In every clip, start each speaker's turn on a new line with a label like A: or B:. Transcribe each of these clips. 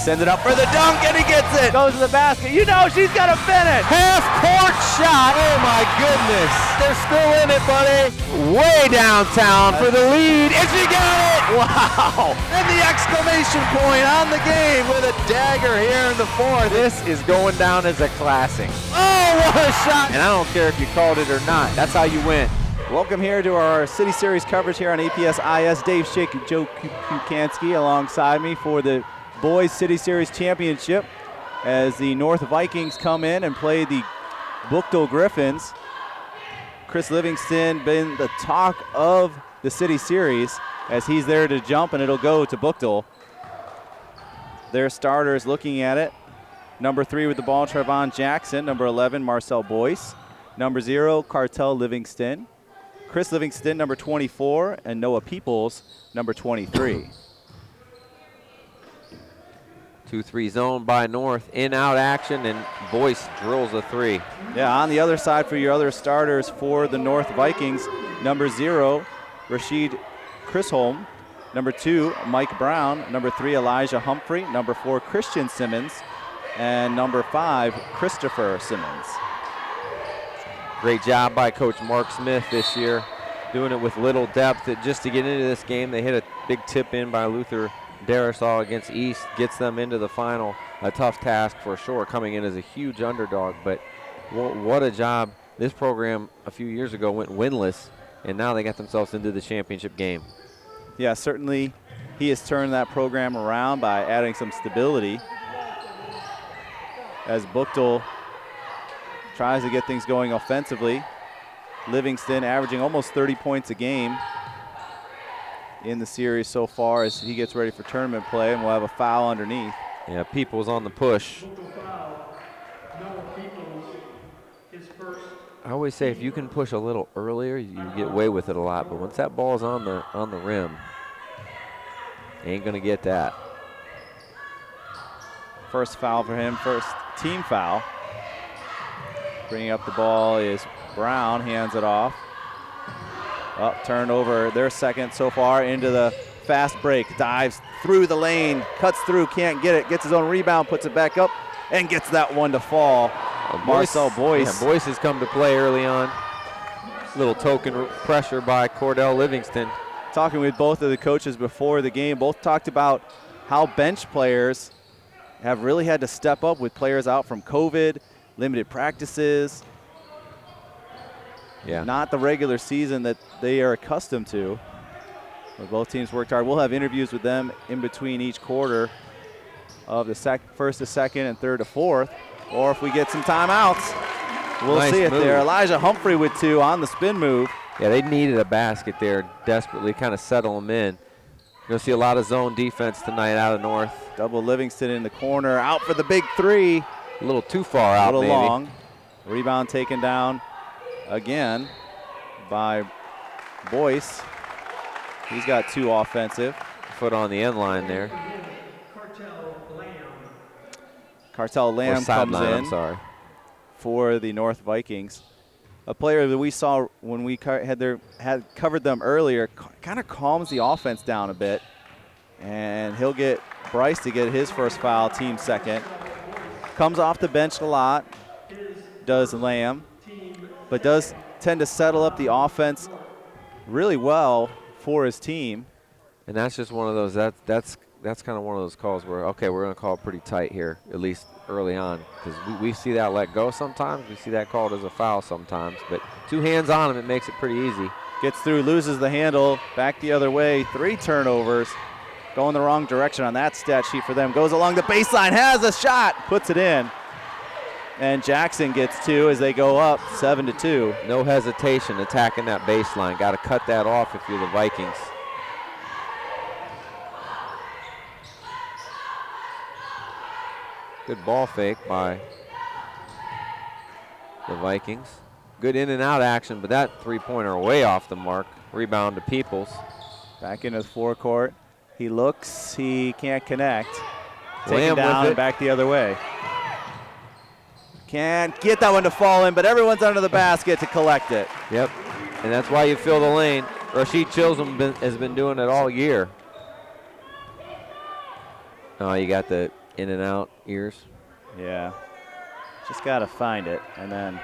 A: Sends it up for the dunk, and he gets it. Goes to the basket. You know she's got to finish. Half-court shot. Oh, my goodness. They're still in it, buddy. Way downtown for the lead, and she got it. Wow. And the exclamation point on the game with a dagger here in the fourth. This is going down as a classic. Oh, what a shot. And I don't care if you called it or not. That's how you win. Welcome here to our City Series coverage here on APS-IS. Dave Schick and Joe Pukansky alongside me for the Boys City Series Championship as the North Vikings come in and play the Buchtel Griffins. Chris Livingston been the talk of the City Series as he's there to jump, and it'll go to Buchtel. Their starters looking at it. Number 3 with the ball, Trevon Jackson. Number 11, Marcel Boyce. Number 0, Cartel Livingston. Chris Livingston, number 24, and Noah Peoples, number 23.
B: 2-3 zone by North, in-out action, and Boyce drills a 3.
A: Yeah, on the other side for your other starters for the North Vikings, number 0, Rashid Chisholm. Number 2, Mike Brown. Number 3, Elijah Humphrey. Number 4, Christian Simmons. And number 5, Christopher Simmons.
B: Great job by Coach Mark Smith this year, doing it with little depth. Just to get into this game, they hit a big tip in by Luther Darisaw against East, gets them into the final. A tough task for sure, coming in as a huge underdog, but what a job. This program a few years ago went winless, and now they got themselves into the championship game.
A: Yeah, certainly he has turned that program around by adding some stability as Buchtel tries to get things going offensively. Livingston averaging almost 30 points a game in the series so far as he gets ready for tournament play, and we'll have a foul underneath.
B: Yeah, Peoples on the push. I always say if you can push a little earlier, you get away with it a lot, but once that ball's on the rim, ain't gonna get that.
A: First foul for him, first team foul. Bringing up the ball is Brown, hands it off. Up, turned over, their second so far into the fast break. Dives through the lane, cuts through, can't get it, gets his own rebound, puts it back up, and gets that one to fall. Marcel Boyce.
B: Yeah, Boyce has come to play early on. Little token pressure by Cordell Livingston.
A: Talking with both of the coaches before the game, both talked about how bench players have really had to step up with players out from COVID, limited practices.
B: Yeah.
A: Not the regular season that they are accustomed to. But both teams worked hard. We'll have interviews with them in between each quarter of the first to second and third to fourth. Or if we get some timeouts, we'll
B: nice
A: see it
B: move
A: there. Elijah Humphrey with 2 on the spin move.
B: Yeah, they needed a basket there, desperately kind of settle them in. You're going to see a lot of zone defense tonight out of North.
A: Double Livingston in the corner, out for the big 3.
B: A little too far out,
A: a little
B: maybe.
A: long. Rebound taken down again by Boyce. He's got 2 offensive.
B: Foot on the end line there.
A: Cartel Lamb comes in for the North Vikings. A player that we saw when we had covered them earlier, kind of calms the offense down a bit. And he'll get Bryce to get his first foul, team second. Comes off the bench a lot, does Lamb, but does tend to settle up the offense really well for his team.
B: And that's just one of those, that's kind of one of those calls where, okay, we're going to call it pretty tight here, at least early on, because we see that let go sometimes. We see that called as a foul sometimes. But 2 hands on him, it makes it pretty easy.
A: Gets through, loses the handle, back the other way, 3 turnovers. Going the wrong direction on that stat sheet for them. Goes along the baseline, has a shot, puts it in. And Jackson gets 2 as they go up 7-2.
B: No hesitation attacking that baseline. Got to cut that off if you're the Vikings. Good ball fake by the Vikings. Good in and out action, but that 3-pointer way off the mark. Rebound to Peoples.
A: Back into the forecourt. He looks, he can't connect.
B: Taken
A: down and back the other way. Can't get that one to fall in, but everyone's under the basket to collect it.
B: Yep, and that's why you fill the lane. Rashid Chisholm has been doing it all year. Oh, you got the in and out ears.
C: Yeah. Just got to find it. And then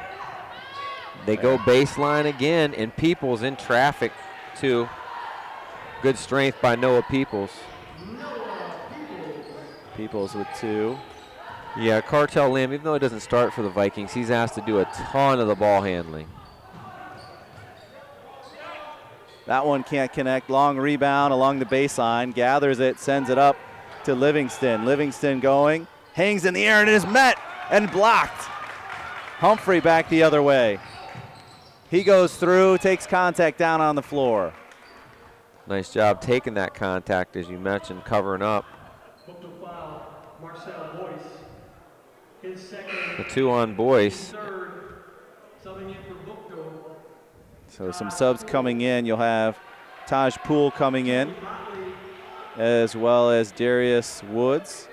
B: they go baseline again, and Peoples in traffic, too. Good strength by Noah Peoples.
C: Peoples with 2.
B: Yeah, Cartel Lamb, even though it doesn't start for the Vikings, he's asked to do a ton of the ball handling.
C: That one can't connect. Long rebound along the baseline. Gathers it, sends it up to Livingston. Livingston going, hangs in the air, and it is met and blocked. Humphrey back the other way. He goes through, takes contact down on the floor.
B: Nice job taking that contact, as you mentioned, covering up. The 2 on Boyce.
C: So some subs coming in. You'll have Taj Poole coming in, as well as Darius Woods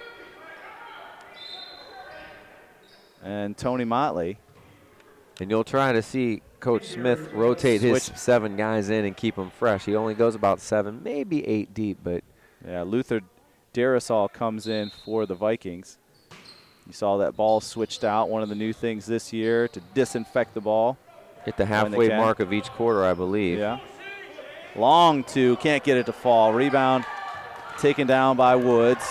C: and Tony Motley.
B: And you'll try to see Coach Smith rotate his 7 guys in and keep them fresh. He only goes about 7, maybe 8 deep, but.
C: Yeah, Luther Darasol comes in for the Vikings. You saw that ball switched out. One of the new things this year to disinfect the ball.
B: At the halfway mark of each quarter, I believe.
C: Yeah. Long 2, can't get it to fall. Rebound taken down by Woods.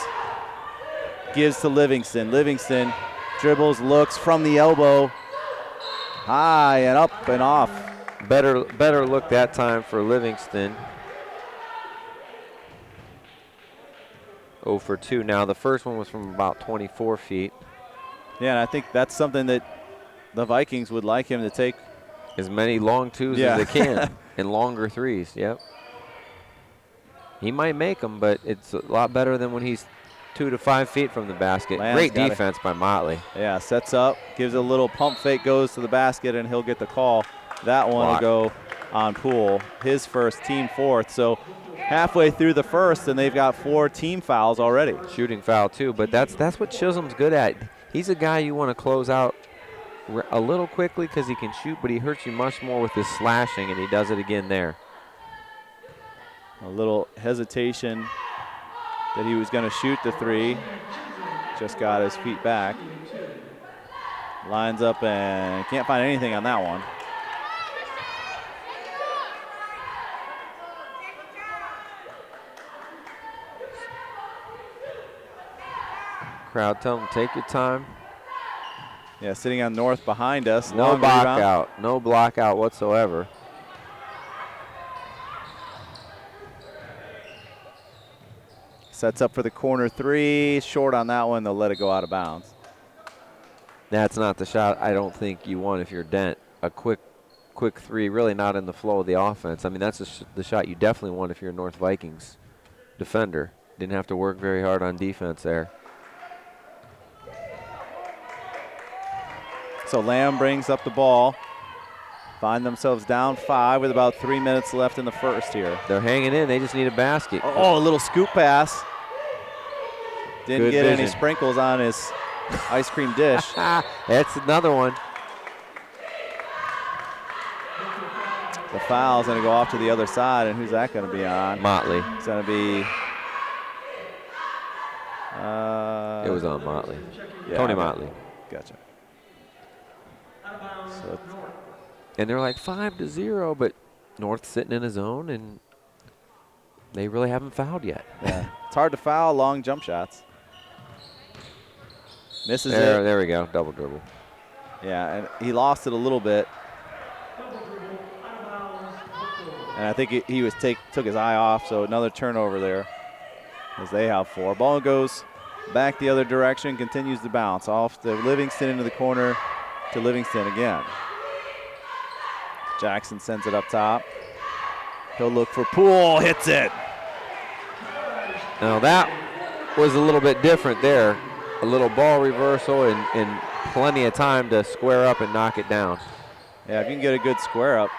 C: Gives to Livingston. Livingston dribbles, looks from the elbow. High and up and off.
B: Better look that time for Livingston. 0 for 2 now. The first one was from about 24 feet.
C: Yeah, and I think that's something that the Vikings would like him to take.
B: As many long 2s as they can and longer 3s, yep. He might make them, but it's a lot better than when he's 2 to 5 feet from the basket. Great defense by Motley.
C: Yeah, sets up, gives a little pump fake, goes to the basket, and he'll get the call. That one will go on Poole, his first, team 4th. So halfway through the first, and they've got 4 team fouls already.
B: Shooting foul, too, but that's what Chisholm's good at. He's a guy you want to close out a little quickly because he can shoot, but he hurts you much more with his slashing, and he does it again there.
C: A little hesitation that he was going to shoot the 3. Just got his feet back. Lines up and can't find anything on that one.
B: Crowd tell him, take your time.
C: Yeah, sitting on North behind us.
B: No block out. No block out whatsoever.
C: Sets up for the corner 3. Short on that one. They'll let it go out of bounds.
B: That's not the shot I don't think you want if you're Dent. A quick 3, really not in the flow of the offense. I mean, that's the shot you definitely want if you're a North Vikings defender. Didn't have to work very hard on defense there.
C: So Lamb brings up the ball. Find themselves down 5 with about 3 minutes left in the first here.
B: They're hanging in. They just need a basket.
C: Oh, a little scoop pass. Didn't
B: Good
C: get
B: vision.
C: any sprinkles on his ice cream dish.
B: That's another one.
C: The foul's going to go off to the other side, and who's that going to be on?
B: Motley.
C: It's going to be...
B: it was on Motley.
C: Yeah,
B: Tony Motley.
C: Gotcha.
B: And they're like 5-0, but North's sitting in his zone, and they really haven't fouled yet.
C: Yeah. It's hard to foul long jump shots. Misses it.
B: There we go, double dribble.
C: Yeah, and he lost it a little bit. And I think he was took his eye off, so another turnover there as they have 4. Ball goes back the other direction, continues to bounce off to Livingston into the corner to Livingston again. Jackson sends it up top. He'll look for Poole, hits it.
B: Now that was a little bit different there. A little ball reversal and plenty of time to square up and knock it down.
C: Yeah, if you can get a good square up,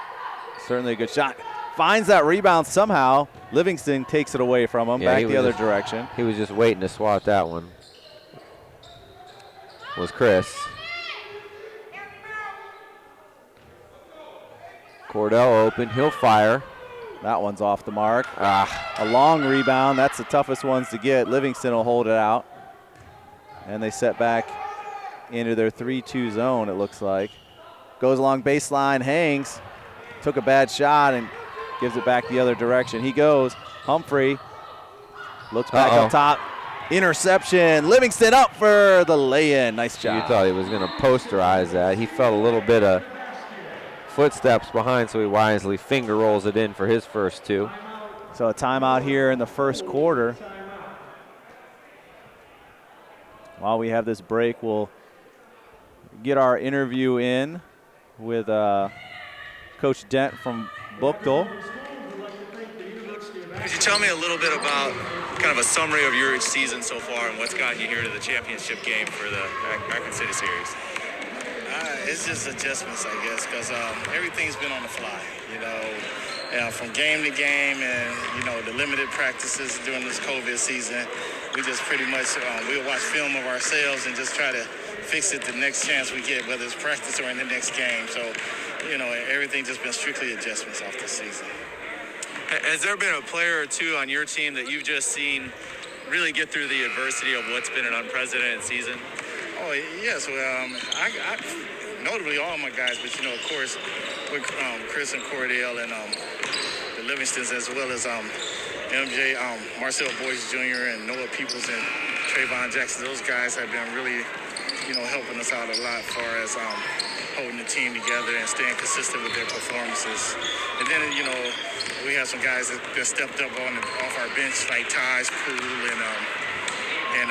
C: certainly a good shot. Finds that rebound somehow. Livingston takes it away from him, back the other direction.
B: He was just waiting to swat that one. Was Chris. Cordell open, he'll fire.
C: That one's off the mark. A long rebound, that's the toughest ones to get. Livingston will hold it out. And they set back into their 3-2 zone, it looks like. Goes along baseline, hangs. Took a bad shot and gives it back the other direction. He goes. Humphrey looks back up top. Interception. Livingston up for the lay-in. Nice job.
B: You thought he was going to posterize that. He felt a little bit of footsteps behind, so he wisely finger rolls it in for his first 2.
C: So a timeout here in the first quarter. While we have this break, we'll get our interview in with Coach Dent from Buchtel.
D: Could you tell me a little bit about kind of a summary of your season so far and what's gotten you here to the championship game for the Akron City Series?
E: It's just adjustments, I guess, because everything's been on the fly, from game to game and, the limited practices during this COVID season. We just pretty much, we'll watch film of ourselves and just try to fix it the next chance we get, whether it's practice or in the next game. So, everything just been strictly adjustments off this season.
D: Has there been a player or two on your team that you've just seen really get through the adversity of what's been an unprecedented season?
E: Oh, yes. Well, I notably all my guys, but, of course, with Chris and Cordell and the Livingstons, as well as MJ, Marcel Boyce Jr. and Noah Peoples and Trayvon Jackson. Those guys have been really, helping us out a lot as far as holding the team together and staying consistent with their performances. And then, we have some guys that stepped up off our bench, like Taj Poole and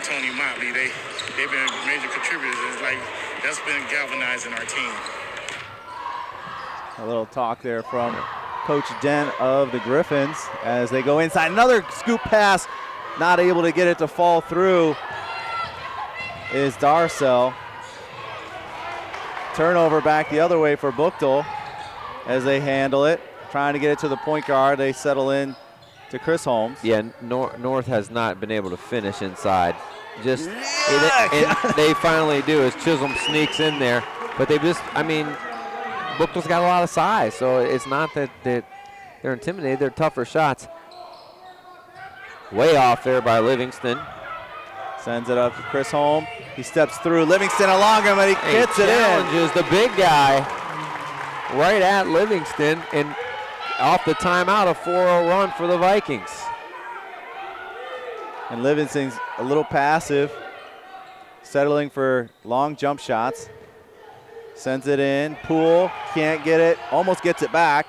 E: Tony Motley. They've been major contributors. It's like that's been galvanizing our team.
C: A little talk there from Coach Dent of the Griffins as they go inside. Another scoop pass, not able to get it to fall through is Darcel. Turnover back the other way for Buchtel as they handle it. Trying to get it to the point guard. They settle in to Chris Holmes.
B: Yeah, North has not been able to finish inside. And they finally do as Chisholm sneaks in there. But Buchtel's got a lot of size, so it's not that they're intimidated. They're tougher shots. Way off there by Livingston.
C: Sends it up to Chris Holmes. He steps through. Livingston along him, and he gets it in.
B: Challenges the big guy right at Livingston, and off the timeout, a 4-0 run for the Vikings.
C: And Livingston's a little passive, settling for long jump shots. Sends it in. Poole can't get it. Almost gets it back.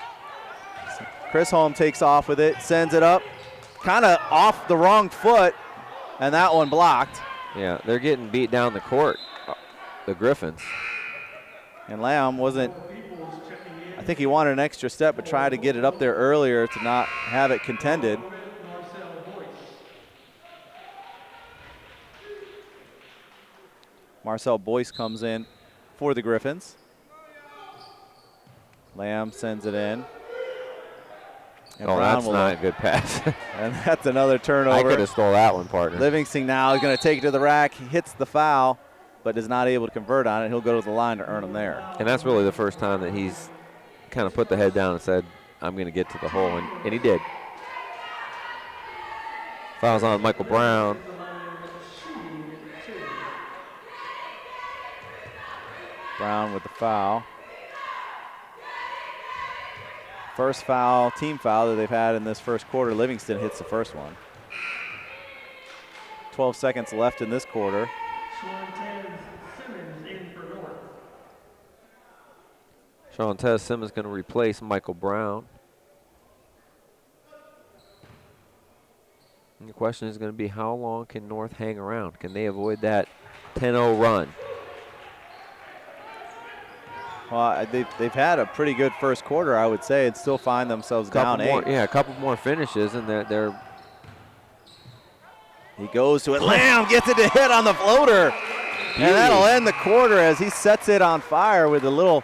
C: Chris Holmes takes off with it. Sends it up. Kind of off the wrong foot. And that one blocked.
B: Yeah, they're getting beat down the court, the Griffins.
C: And Lamb wasn't, I think he wanted an extra step, but tried to get it up there earlier to not have it contended. Marcel Boyce comes in for the Griffins. Lamb sends it in. And
B: that's not a good pass.
C: And that's another turnover.
B: I could have stole that one, partner.
C: Livingston now is going to take it to the rack. He hits the foul, but is not able to convert on it. He'll go to the line to earn them there.
B: And that's really the first time that he's kind of put the head down and said, I'm going to get to the hole, and he did. Fouls on Michael Brown.
C: Brown with the foul. First foul, team foul that they've had in this first quarter. Livingston hits the first one. 12 seconds left in this quarter.
B: Shantez Simmons going to replace Michael Brown. And the question is going to be, how long can North hang around? Can they avoid that 10-0 run?
C: Well, they've had a pretty good first quarter, I would say, and still find themselves down 8.
B: Yeah, a couple more finishes, and they're.
C: He goes to it. Lamb gets it to hit on the floater. Beauty. And that'll end the quarter as he sets it on fire with a little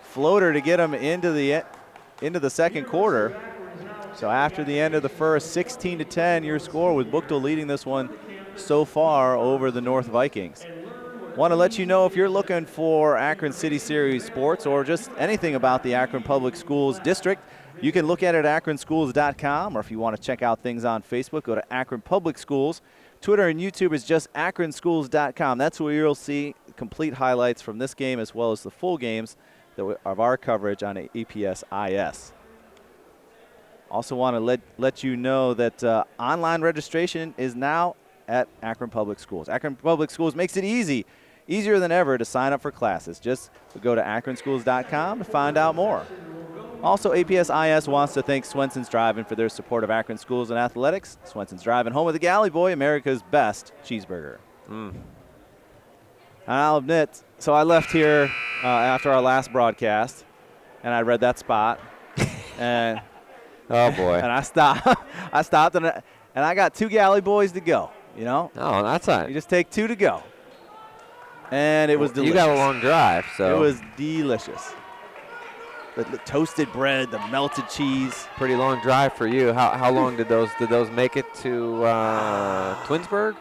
C: floater to get him into the second quarter. So after the end of the first, 16-10 your score, with Buchtel leading this one so far over the North Vikings. Want to let you know, if you're looking for Akron City Series sports or just anything about the Akron Public Schools district, you can look at it at akronschools.com, or if you want to check out things on Facebook, go to Akron Public Schools Twitter and YouTube is just akronschools.com. That's where you'll see complete highlights from this game as well as the full games of our coverage on APS-IS. Also want to let you know that online registration is now at Akron Public Schools. Akron Public Schools makes it easier than ever to sign up for classes. Just go to akronschools.com to find out more. Also, APS-IS wants to thank Swenson's Drive-In for their support of Akron Schools and athletics. Swenson's Drive-In, home of the Galley Boy, America's best cheeseburger. And I'll admit, so I left here after our last broadcast, and I read that spot. And
B: oh, boy.
C: And I stopped, and I got 2 Galley Boys to go, you know?
B: Oh, that's all right.
C: You just take 2 to go. And it was delicious.
B: You got a long drive, so.
C: It was delicious. The toasted bread, the melted cheese.
B: Pretty long drive for you. How long did those make it to Twinsburg?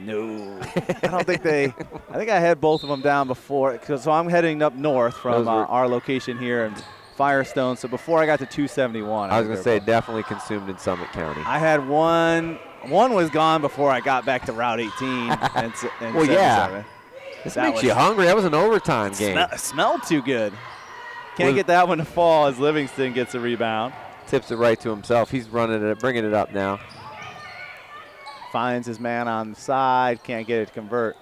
C: No. I don't think I think I had both of them down before. So I'm heading up north from our location here in Firestone. So before I got to 271.
B: I was going to say definitely consumed in Summit County.
C: I had one. One was gone before I got back to Route 18. and
B: well, yeah. This makes you hungry. That was an overtime game.
C: Smelled too good. Can't get that one to fall as Livingston gets a rebound.
B: Tips it right to himself. He's bringing it up now.
C: Finds his man on the side. Can't get it to convert.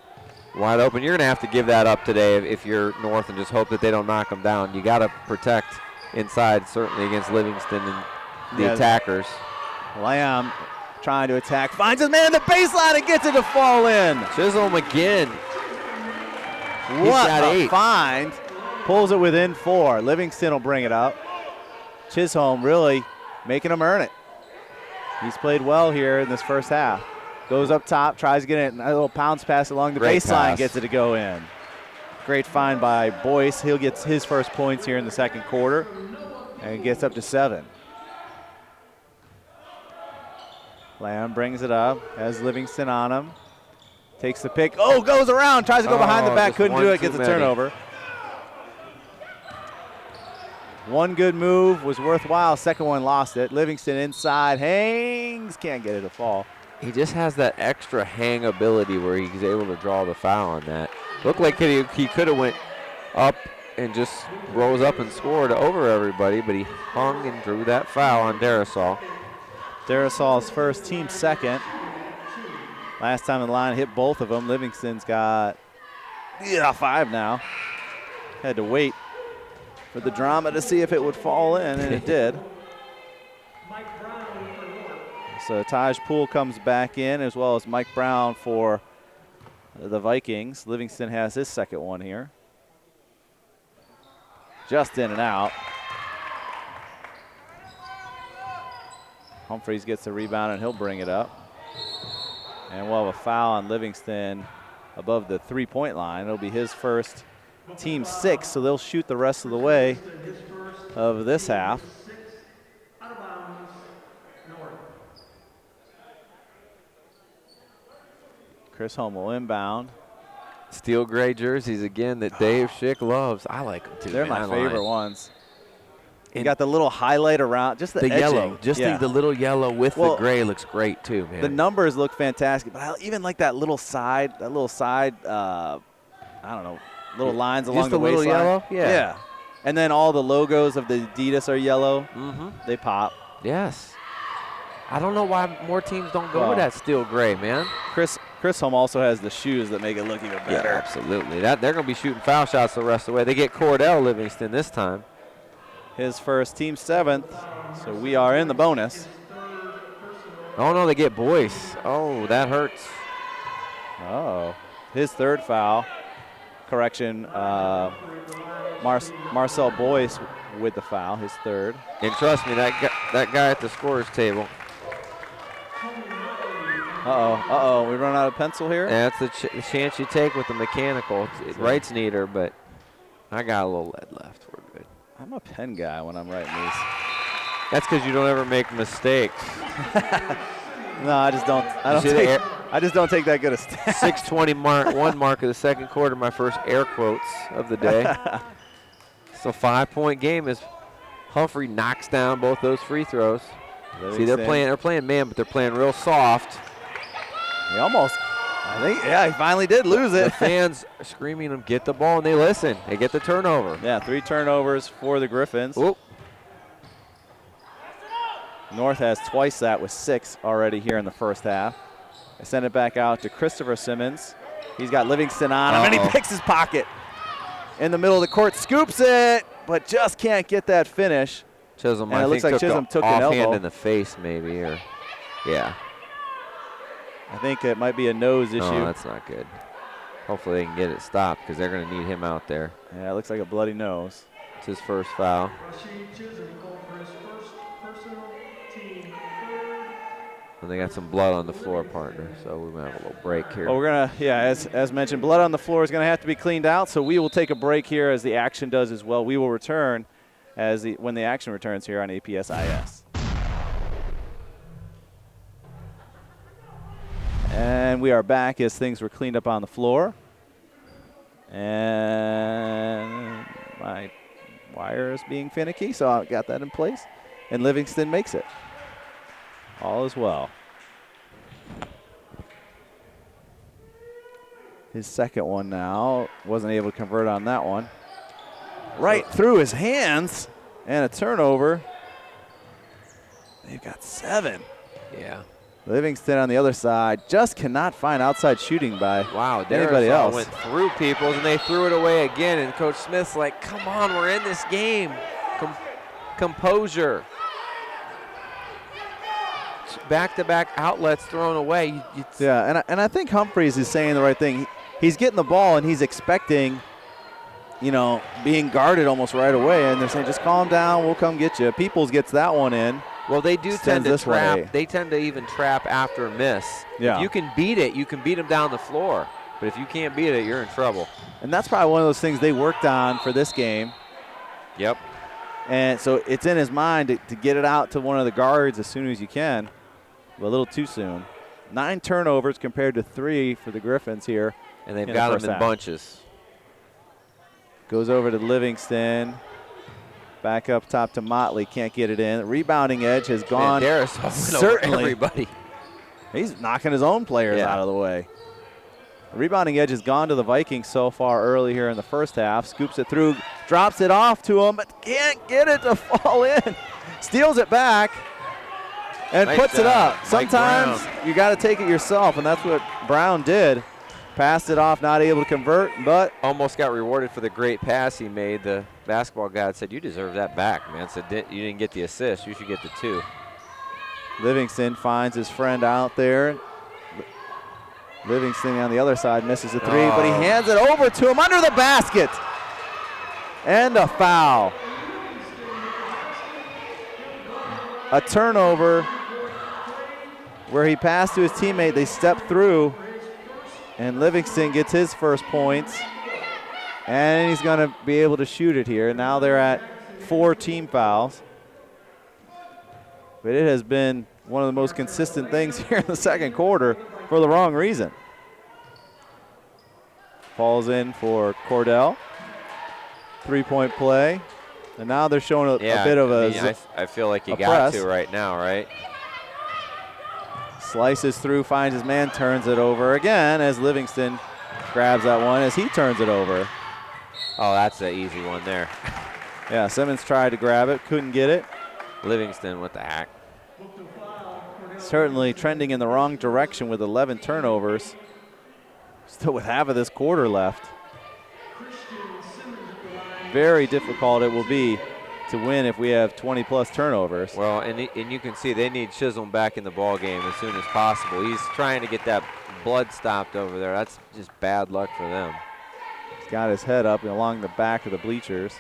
B: Wide open. You're going to have to give that up today if you're North and just hope that they don't knock them down. You got to protect inside, certainly against Livingston and the attackers.
C: Lamb trying to attack. Finds his man at the baseline and gets it to fall in.
B: Chisholm again.
C: What a find. Pulls it within 4. Livingston will bring it up. Chisholm really making him earn it. He's played well here in this first half. Goes up top, tries to get it, a little bounce pass along the baseline, gets it to go in. Great find by Boyce. He'll get his first points here in the second quarter and gets up to 7. Lamb brings it up, has Livingston on him. Takes the pick. Oh, goes around, tries to go behind the back, couldn't do it, gets a turnover. One good move was worthwhile. Second one lost it. Livingston inside, hangs, can't get it to fall.
B: He just has that extra hang ability where he's able to draw the foul on that. Looked like he could have went up and just rose up and scored over everybody, but he hung and drew that foul on Darasol.
C: Darasol's first, team second. Last time in the line, hit both of them. Livingston's got 5 now. Had to wait for the drama to see if it would fall in, and it did. So Taj Poole comes back in, as well as Mike Brown for the Vikings. Livingston has his second one here. Just in and out. Humphreys gets the rebound, and he'll bring it up. And we'll have a foul on Livingston above the three-point line. It'll be his first, team 6, so they'll shoot the rest of the way of this half. Chris Holm will inbound.
B: Steel gray jerseys again that Dave Schick loves. I like them too.
C: They're my favorite ones. You got the little highlight around, just the
B: yellow. Just the little yellow with the gray looks great too, man.
C: The numbers look fantastic, but I even like that little side, I don't know, little lines along the waistline.
B: Little yellow? Yeah.
C: And then all the logos of the Adidas are yellow. They pop.
B: Yes. I don't know why more teams don't go with that steel gray, man.
C: Chris Holm also has the shoes that make it look even better.
B: Yeah, absolutely. They're going to be shooting foul shots the rest of the way. They get Cordell Livingston this time.
C: His first, team 7th, so we are in the bonus.
B: Oh, no, they get Boyce. Oh, that hurts.
C: Oh, his third foul. Correction, Marcel Boyce with the foul, his third.
B: And trust me, that guy at the scorer's table.
C: Uh-oh, we run out of pencil here?
B: Yeah, that's the chance you take with the mechanical. Right's neater, but I got a little lead left. We're good.
C: I'm a pen guy when I'm writing these.
B: That's because you don't ever make mistakes.
C: No, I just don't take that good a step.
B: 6:21 mark of the second quarter, my first air quotes of the day. So 5-point game as Humphrey knocks down both those free throws. See, they're playing man, but they're playing real soft.
C: He almost, he finally did lose it.
B: The fans are screaming him, get the ball, and they listen. They get the turnover.
C: Yeah, 3 turnovers for the Griffins.
B: Oop.
C: North has twice that with 6 already here in the first half. They send it back out to Christopher Simmons. He's got Livingston on him, and he picks his pocket. In the middle of the court, scoops it, but just can't get that finish.
B: Chisholm,
C: and
B: I
C: it looks
B: think
C: like Chisholm took an
B: offhand
C: elbow
B: in the face, maybe, or yeah.
C: I think it might be a nose issue.
B: No, that's not good. Hopefully they can get it stopped because they're going to need him out there.
C: Yeah, it looks like a bloody nose.
B: It's his first foul. And they got some blood on the floor, partner, so we might have a little break here.
C: Well, we're going to, as mentioned, blood on the floor is going to have to be cleaned out, so we will take a break here as the action does as well. We will return when the action returns here on APSIS. And we are back as things were cleaned up on the floor. And my wire is being finicky, so I got that in place. And Livingston makes it. All is well. His second one now. Wasn't able to convert on that one. Right through his hands. And a turnover. They've got 7.
B: Yeah.
C: Livingston on the other side just cannot find outside shooting by anybody else.
B: Went through people, and they threw it away again. And Coach Smith's like, come on, we're in this game. Composure. Back-to-back outlets thrown away.
C: Yeah, and I think Humphreys is saying the right thing. He's getting the ball, and he's expecting, being guarded almost right away. And they're saying, just calm down, we'll come get you. Peoples gets that one in.
B: Well, they do tend to trap. They tend to even trap after a miss.
C: Yeah.
B: If you can beat it, you can beat them down the floor. But if you can't beat it, you're in trouble.
C: And that's probably one of those things they worked on for this game.
B: Yep.
C: And so it's in his mind to get it out to one of the guards as soon as you can. A little too soon. 9 turnovers compared to 3 for the Griffins here.
B: And they've got them in bunches.
C: Goes over to Livingston. Back up top to Motley. Can't get it in. Rebounding edge has gone.
B: Certainly. Everybody.
C: He's knocking his own players out of the way. The rebounding edge has gone to the Vikings so far early here in the first half. Scoops it through. Drops it off to him, but can't get it to fall in. Steals it back. And puts it up. Sometimes you got to take it yourself, and that's what Brown did. Passed it off, not able to convert, but
B: almost got rewarded for the great pass he made. The basketball guy said, you deserve that back, man. Said, you didn't get the assist. You should get the 2.
C: Livingston finds his friend out there. Livingston on the other side misses a 3, but he hands it over to him under the basket. And a foul. A turnover where he passed to his teammate. They step through, and Livingston gets his first points. And he's going to be able to shoot it here. Now they're at 4 team fouls. But it has been one of the most consistent things here in the second quarter for the wrong reason. Falls in for Cordell. 3-point play. And now they're showing a bit of
B: I feel like you got
C: press.
B: to right now, right?
C: Slices through, finds his man, turns it over again as Livingston grabs that one as he turns it over.
B: Oh, that's an easy one there.
C: Yeah, Simmons tried to grab it, couldn't get it.
B: Livingston with the hack.
C: Certainly trending in the wrong direction with 11 turnovers. Still with half of this quarter left. Very difficult it will be to win if we have 20-plus turnovers.
B: Well, and you can see they need Chisholm back in the ball game as soon as possible. He's trying to get that blood stopped over there. That's just bad luck for them.
C: He's got his head up along the back of the bleachers.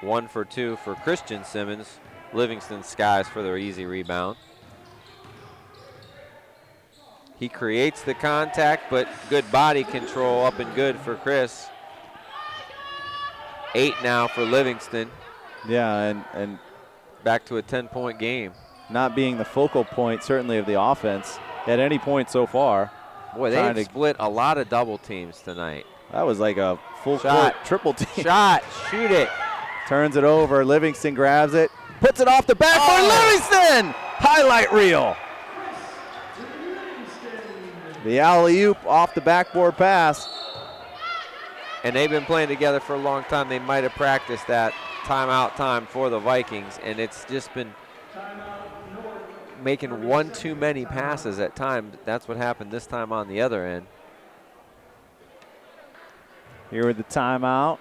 B: 1 for 2 for Christian Simmons. Livingston skies for their easy rebound. He creates the contact, but good body control up and good for Chris. 8 now for Livingston.
C: Yeah, and
B: back to a 10-point game.
C: Not being the focal point, certainly, of the offense at any point so far.
B: Boy, they've split a lot of double teams tonight.
C: That was like a full court triple team.
B: Shot, shoot it.
C: Turns it over, Livingston grabs it, puts it off the backboard, Livingston! Highlight reel. The alley-oop off the backboard pass.
B: And they've been playing together for a long time. They might have practiced that timeout time for the Vikings, and it's just been making one too many passes at times. That's what happened this time on the other end.
C: Here with the timeout.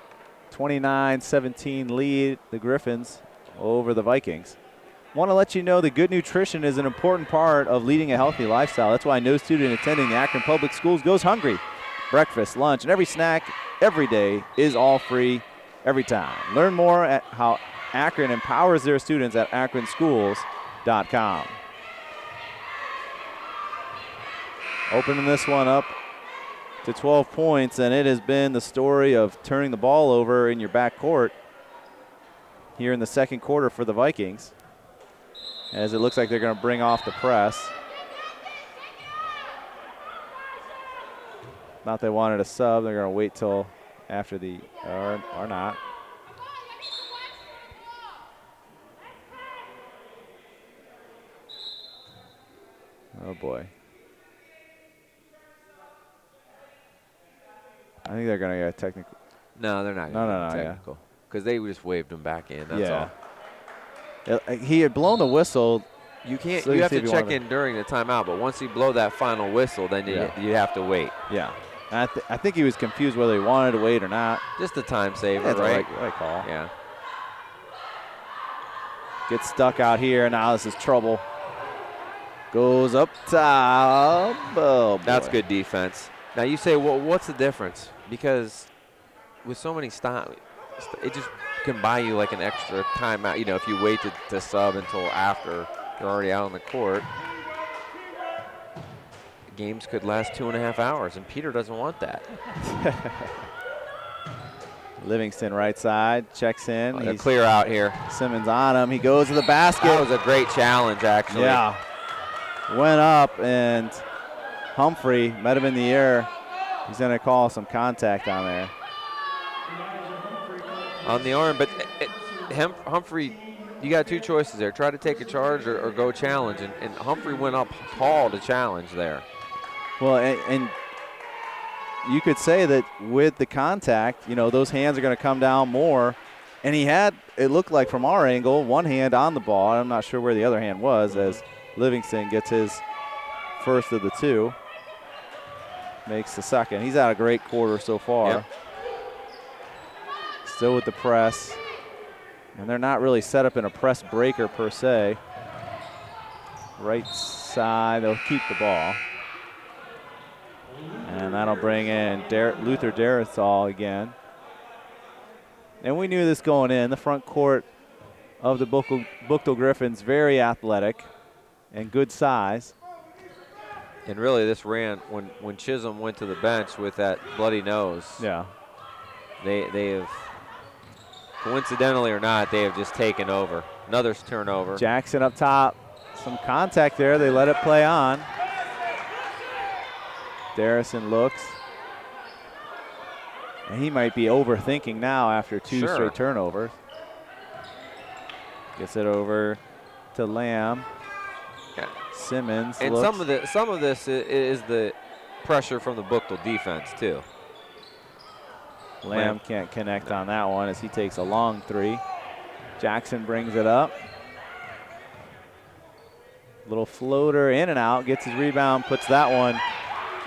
C: 29-17 lead, the Griffins over the Vikings. Want to let you know that good nutrition is an important part of leading a healthy lifestyle. That's why no student attending the Akron Public Schools goes hungry. Breakfast, lunch, and every snack every day is all free every time. Learn more at how Akron empowers their students at akronschools.com. Opening this one up to 12 points, and it has been the story of turning the ball over in your backcourt here in the second quarter for the Vikings, as it looks like they're going to bring off the press. Not they wanted a sub. They're going to wait till after the, or not. Oh, boy. I think they're going to get a technical.
B: No, they're not going to get technical. Because they just waved him back in, that's all.
C: He had blown the whistle.
B: You can't. You have to check in during the timeout, but once you blow that final whistle, then you have to wait.
C: Yeah. I think he was confused whether he wanted to wait or not.
B: Just a time saver,
C: That's
B: right?
C: Right call.
B: Yeah.
C: Gets stuck out here. Now this is trouble. Goes up top. Oh, boy.
B: That's good defense. Now you say, well, what's the difference? Because with so many stops, it just can buy you like an extra timeout. You know, if you wait to sub until after you're already out on the court, games could last 2.5 hours, and Peter doesn't want that.
C: Livingston right side, checks in.
B: He's clear out here.
C: Simmons on him. He goes to the basket.
B: That was a great challenge, actually.
C: Yeah. Went up, and Humphrey met him in the air. He's going to call some contact on there.
B: On the arm, but Humphrey, you got two choices there. Try to take a charge or go challenge, and Humphrey went up tall to challenge there.
C: Well, and you could say that with the contact, you know, those hands are going to come down more. And he had, it looked like from our angle, one hand on the ball. I'm not sure where the other hand was, as Livingston gets his first of the two. Makes the second. He's had a great quarter so far.
B: Yep.
C: Still with the press. And they're not really set up in a press breaker per se. Right side, they'll keep the ball. And that'll bring in Luther Darrisall again. And we knew this going in. The front court of the Buchtel Griffins, very athletic and good size.
B: And really this ran, when Chisholm went to the bench with that bloody nose.
C: Yeah.
B: They have, coincidentally or not, they have just taken over. Another turnover.
C: Jackson up top. Some contact there. They let it play on. Darrison looks. And he might be overthinking now after two straight turnovers. Gets it over to Lamb.
B: Yeah.
C: Simmons
B: and
C: looks.
B: some of this is the pressure from the Buchtel defense too.
C: Lamb can't connect on that one as he takes a long three. Jackson brings it up. Little floater in and out, gets his rebound, puts that one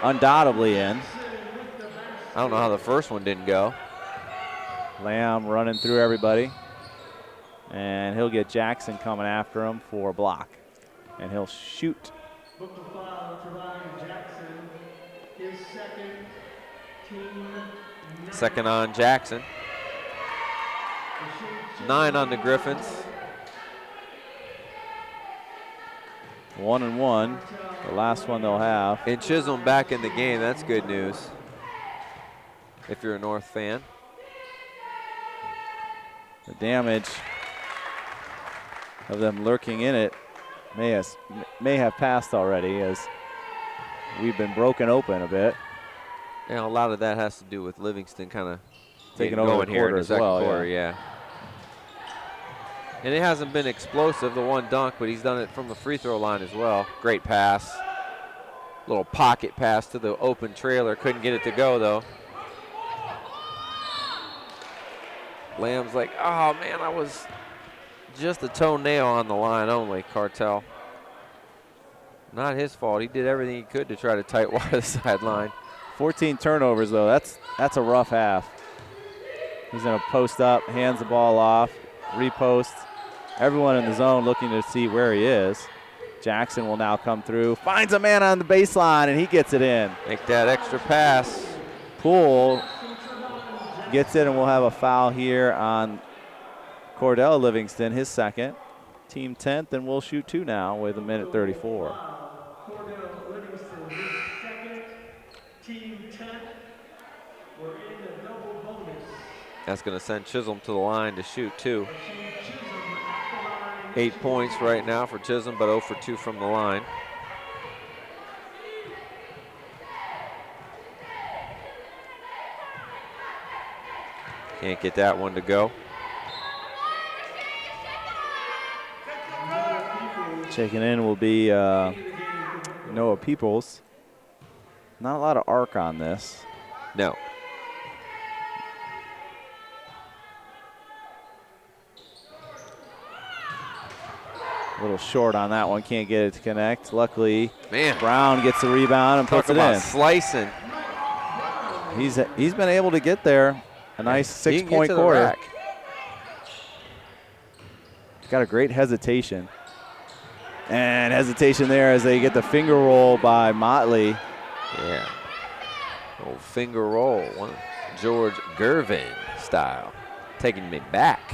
C: undoubtedly in.
B: I don't know how the first one didn't go.
C: Lamb running through everybody. And he'll get Jackson coming after him for a block. And he'll shoot.
B: Second on Jackson. 9 on the Griffins.
C: 1-1. The last one they'll have.
B: And Chisholm back in the game. That's good news if you're a North fan.
C: The damage of them lurking in it may have passed already, as we've been broken open a bit.
B: Yeah, a lot of that has to do with Livingston kind of
C: taking over the quarter as well.
B: Quarter, yeah. And it hasn't been explosive, the one dunk, but he's done it from the free throw line as well. Great pass. Little pocket pass to the open trailer. Couldn't get it to go, though. Lamb's like, oh, man, I was just a toenail on the line only, Cartel. Not his fault. He did everything he could to try to tight wire the sideline.
C: 14 turnovers, though. That's a rough half. He's going to post up, hands the ball off, repost. Everyone in the zone looking to see where he is. Jackson will now come through, finds a man on the baseline, and he gets it in.
B: Make that extra pass.
C: Poole gets it, and we'll have a foul here on Cordell Livingston, his second. Team 10th, and we'll shoot 2 now with 1:34.
B: That's going to send Chisholm to the line to shoot 2. 8 points right now for Chisholm, but 0 for 2 from the line. Can't get that one to go.
C: Checking in will be Noah Peoples. Not a lot of arc on this.
B: No.
C: A little short on that one, can't get it to connect. Luckily,
B: man,
C: Brown gets the rebound and puts it in.
B: Slicing.
C: He's been able to get there. A nice 6-point quarter. He's got a great hesitation. And hesitation there as they get the finger roll by Motley.
B: Yeah. Old finger roll. George Gervin style. Taking me back.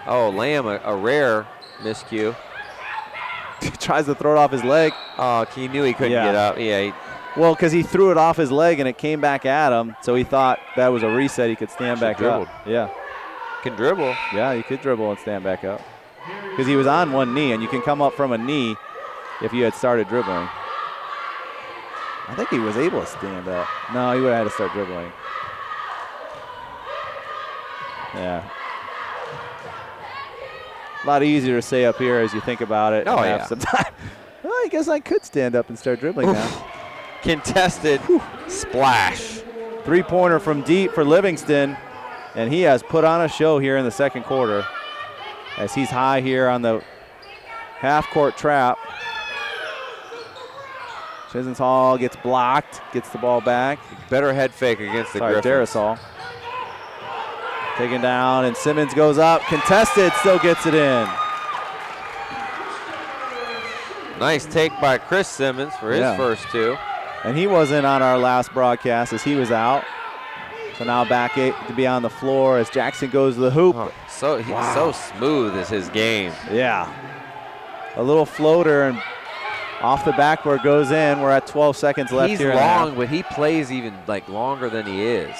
B: Oh, Lamb, a rare miscue.
C: Tries to throw it off his leg.
B: Oh, he knew he couldn't get up. Yeah.
C: Well, because he threw it off his leg and it came back at him, so he thought that was a reset. He could stand back up. Yeah.
B: Can dribble.
C: Yeah, you could dribble and stand back up. Because he was on one knee, and you can come up from a knee if you had started dribbling. I think he was able to stand up. No, he would have had to start dribbling. Yeah. A lot easier to say up here as you think about it.
B: Oh, yeah.
C: Some time. Well, I guess I could stand up and start dribbling now.
B: Contested splash.
C: 3-pointer from deep for Livingston, and he has put on a show here in the second quarter as he's high here on the half-court trap. Chisenhall gets blocked, gets the ball back.
B: Better head fake against the Griffins.
C: Darasol. Taken down, and Simmons goes up. Contested, still gets it in.
B: Nice take by Chris Simmons for his first 2.
C: And he wasn't on our last broadcast as he was out. So now back to be on the floor as Jackson goes to the hoop.
B: Oh, so smooth is his game.
C: Yeah. A little floater and off the backboard goes in. We're at 12 seconds left here.
B: He's long, but he plays even like longer than he is.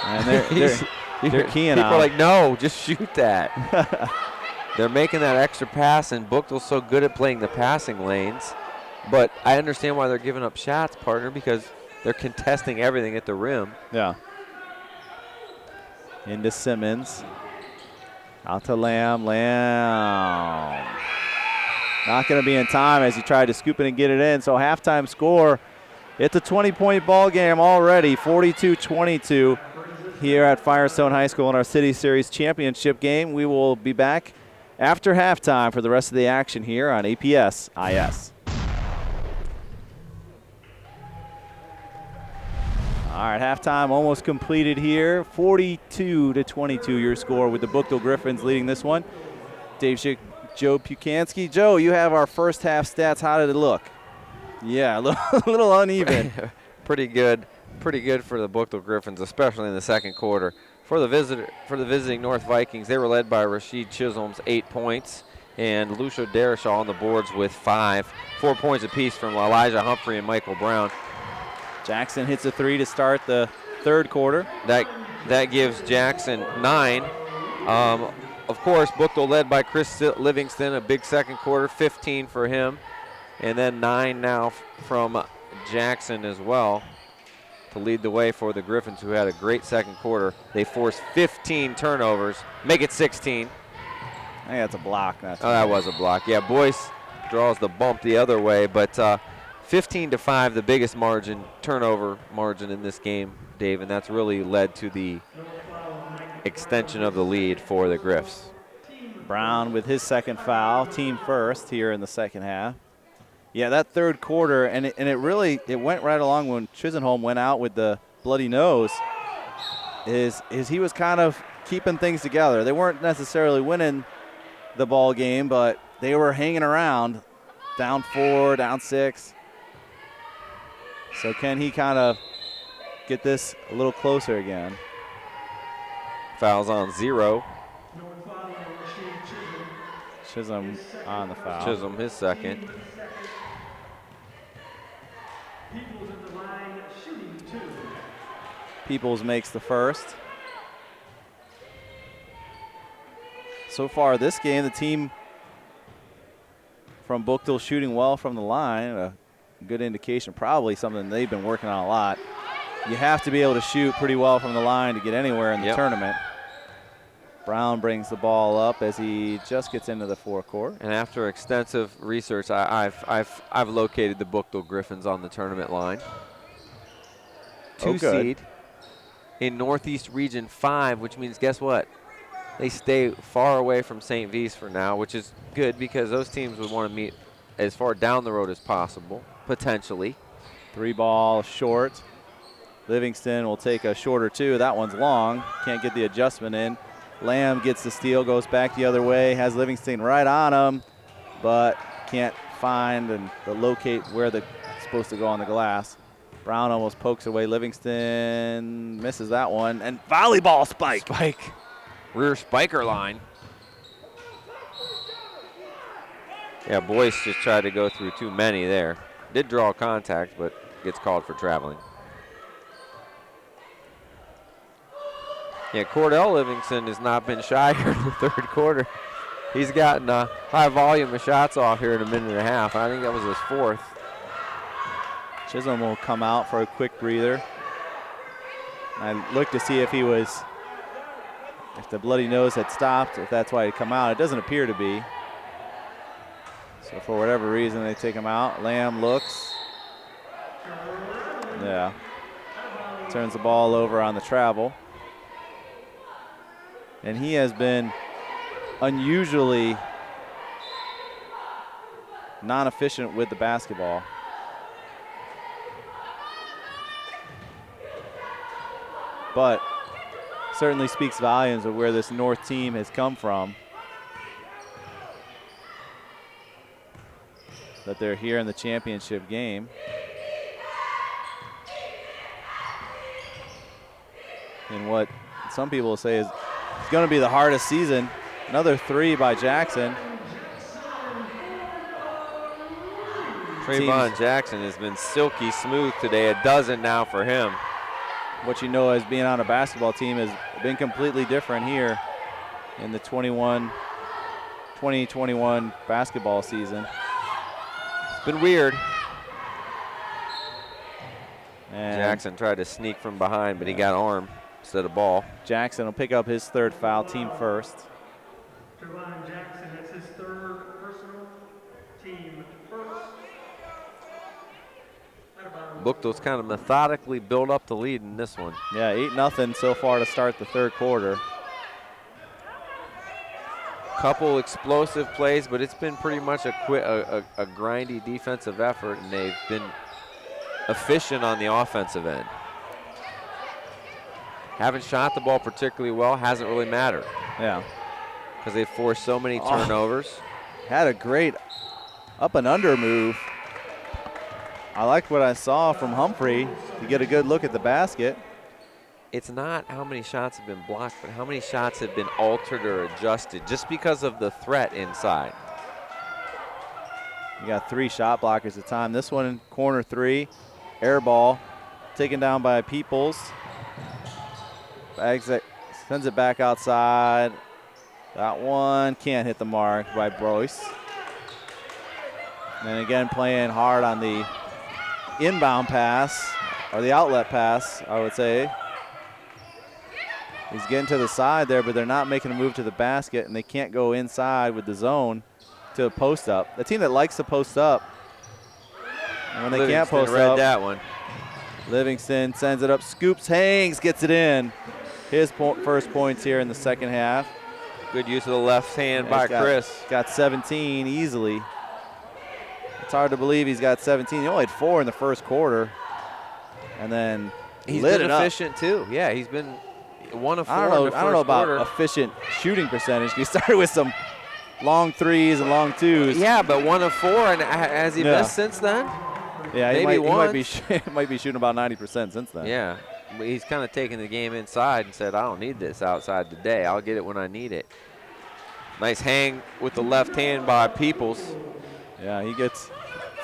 C: And they're keying
B: People
C: out.
B: are like, no, just shoot that. They're making that extra pass, and Buchtel's so good at playing the passing lanes. But I understand why they're giving up shots, partner, because they're contesting everything at the rim.
C: Yeah. Into Simmons. Out to Lamb. Lamb. Not going to be in time as he tried to scoop it and get it in. So halftime score, it's a 20-point ball game already, 42-22 here at Firestone High School in our City Series championship game. We will be back after halftime for the rest of the action here on APS IS. All right, halftime almost completed here. 42-22 your score with the Buchtel Griffins leading this one. Dave Schick, Joe Pukansky. Joe, you have our first half stats. How did it look? Yeah, a little uneven.
B: Pretty good for the Buchtel Griffins, especially in the second quarter. For the visiting North Vikings, they were led by Rashid Chisholm's 8 points and Lucio Darashaw on the boards with 5. 4 points apiece from Elijah Humphrey and Michael Brown.
C: Jackson hits a 3 to start the third quarter.
B: That gives Jackson 9. Of course, Buchtel led by Chris Livingston, a big second quarter, 15 for him. And then 9 now from Jackson as well to lead the way for the Griffins, who had a great second quarter. They forced 15 turnovers, make it 16.
C: I think that's a block.
B: That was a block. Yeah, Boyce draws the bump the other way, but 15-5, the biggest margin, turnover margin in this game, Dave, and that's really led to the extension of the lead for the Griffs.
C: Brown with his second foul, team first here in the second half. Yeah, that third quarter, and it went right along when Chisenholm went out with the bloody nose, is he was kind of keeping things together. They weren't necessarily winning the ball game, but they were hanging around, down 4, down 6. So can he kind of get this a little closer again?
B: Fouls on 0.
C: Chisholm on the foul.
B: Chisholm, his second.
C: Peoples makes the first. So far this game, the team from Buchtel shooting well from the line. A good indication, probably something they've been working on a lot. You have to be able to shoot pretty well from the line to get anywhere in the tournament. Brown brings the ball up as he just gets into the forecourt.
B: And after extensive research, I've located the Buchtel Griffins on the tournament line. 2 seed in Northeast Region 5, which means guess what? They stay far away from St. V's for now, which is good because those teams would want to meet as far down the road as possible, potentially.
C: 3 ball short. Livingston will take a shorter 2. That one's long. Can't get the adjustment in. Lamb gets the steal, goes back the other way, has Livingston right on him, but can't find and locate where they're supposed to go on the glass. Brown almost pokes away. Livingston misses that one, and volleyball spike.
B: Rear spiker line. Yeah, Boyce just tried to go through too many there. Did draw contact, but gets called for traveling. Yeah, Cordell Livingston has not been shy here in the third quarter. He's gotten a high volume of shots off here in a minute and a half. I think that was his 4th.
C: Chisholm will come out for a quick breather. I looked to see if if the bloody nose had stopped, if that's why he'd come out. It doesn't appear to be. So for whatever reason, they take him out. Lamb looks. Yeah. Turns the ball over on the travel. And he has been unusually non-efficient with the basketball. But certainly speaks volumes of where this North team has come from. That they're here in the championship game. And what some people say is it's going to be the hardest season. Another 3 by Jackson.
B: Trayvon Jackson has been silky smooth today. A dozen now for him.
C: What you know as being on a basketball team has been completely different here in the 2021 basketball season.
B: It's been weird.
C: And
B: Jackson tried to sneak from behind, but he got arm instead of ball.
C: Jackson will pick up his 3rd foul, team first.
F: Trayvon Jackson has his 3rd personal, team first.
B: Buchtel's kind of methodically built up the lead in this one.
C: Yeah, 8-0 so far to start the third quarter.
B: Couple explosive plays, but it's been pretty much a grindy defensive effort, and they've been efficient on the offensive end. Haven't shot the ball particularly well, hasn't really mattered.
C: Yeah.
B: Because they've forced so many turnovers.
C: Had a great up and under move. I liked what I saw from Humphrey to get a good look at the basket.
B: It's not how many shots have been blocked, but how many shots have been altered or adjusted just because of the threat inside.
C: You got 3 shot blockers at the time. This one, corner 3, air ball, taken down by Peoples. Bags it, sends it back outside. That one can't hit the mark by Boyce. And again, playing hard on the inbound pass, or the outlet pass, I would say. He's getting to the side there, but they're not making a move to the basket, and they can't go inside with the zone to a post up. The team that likes to post up And when they can't post
B: read
C: up,
B: that one.
C: Livingston sends it up, scoops, Hangs gets it in. His first points here in the second half.
B: Good use of the left hand by Chris.
C: Got 17 easily. It's hard to believe he's got 17. He only had 4 in the first quarter. And then
B: he's
C: lit
B: been
C: it
B: efficient
C: up.
B: too. Yeah, he's been 1 of 4
C: I
B: in the first
C: don't know about
B: quarter.
C: efficient shooting percentage. He started with some long threes and long twos.
B: Yeah, but 1 of 4, and has he missed since then?
C: Yeah,
B: Maybe
C: he
B: once.
C: might be shooting about 90% since then.
B: Yeah, but he's kind of taken the game inside and said, I don't need this outside today. I'll get it when I need it. Nice hang with the left hand by Peoples.
C: Yeah, he gets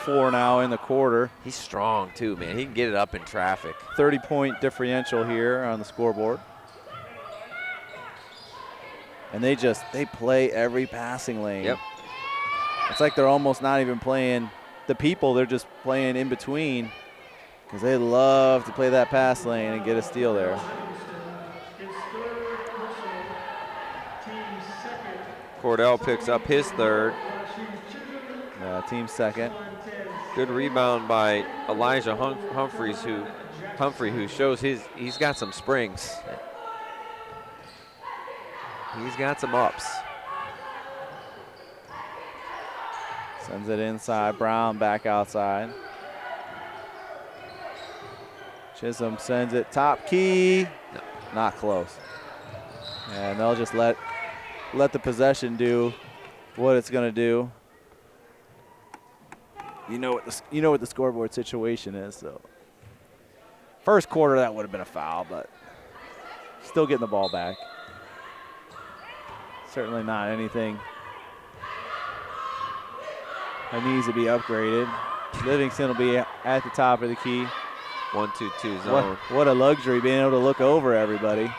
C: 4 now in the quarter.
B: He's strong too, man. He can get it up in traffic.
C: 30-point differential here on the scoreboard. And they play every passing lane.
B: Yep.
C: It's like they're almost not even playing the people. They're just playing in between because they love to play that pass lane and get a steal there.
B: Cordell picks up his third.
C: Yeah, team second.
B: Good rebound by Elijah Humphrey, who shows he's got some springs. He's got some ups.
C: Sends it inside. Brown back outside. Chisholm sends it top key.
B: No.
C: Not close. And they'll just let the possession do what it's going to do. You know what the scoreboard situation is. So first quarter that would have been a foul, but still getting the ball back. Certainly not anything that needs to be upgraded. Livingston will be at the top of the key.
B: 1-2-2 zone.
C: What a luxury being able to look over everybody.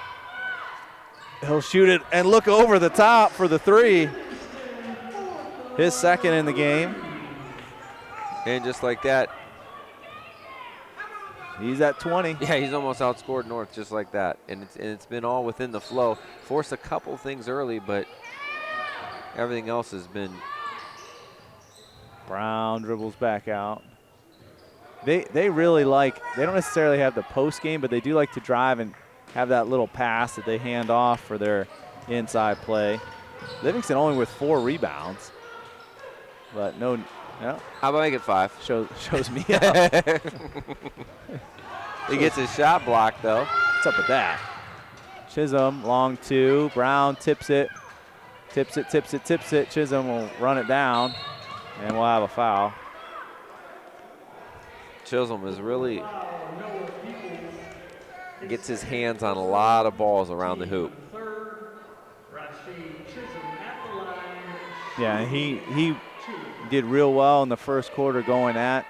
C: He'll shoot it and look over the top for the 3. His second in the game.
B: And just like that.
C: He's at 20.
B: Yeah, he's almost outscored North just like that. And it's been all within the flow. Forced a couple things early, but everything else has been.
C: Brown dribbles back out. They really like, they don't necessarily have the post game, but they do like to drive and have that little pass that they hand off for their inside play. Livingston only with 4 rebounds, but no.
B: How about make it 5?
C: Shows me up.
B: He gets his shot blocked though.
C: What's up with that? Chisholm, long 2. Brown tips it. Chisholm will run it down, and we'll have a foul.
B: Chisholm is really gets his hands on a lot of balls around the hoop.
C: Yeah, he did real well in the first quarter going at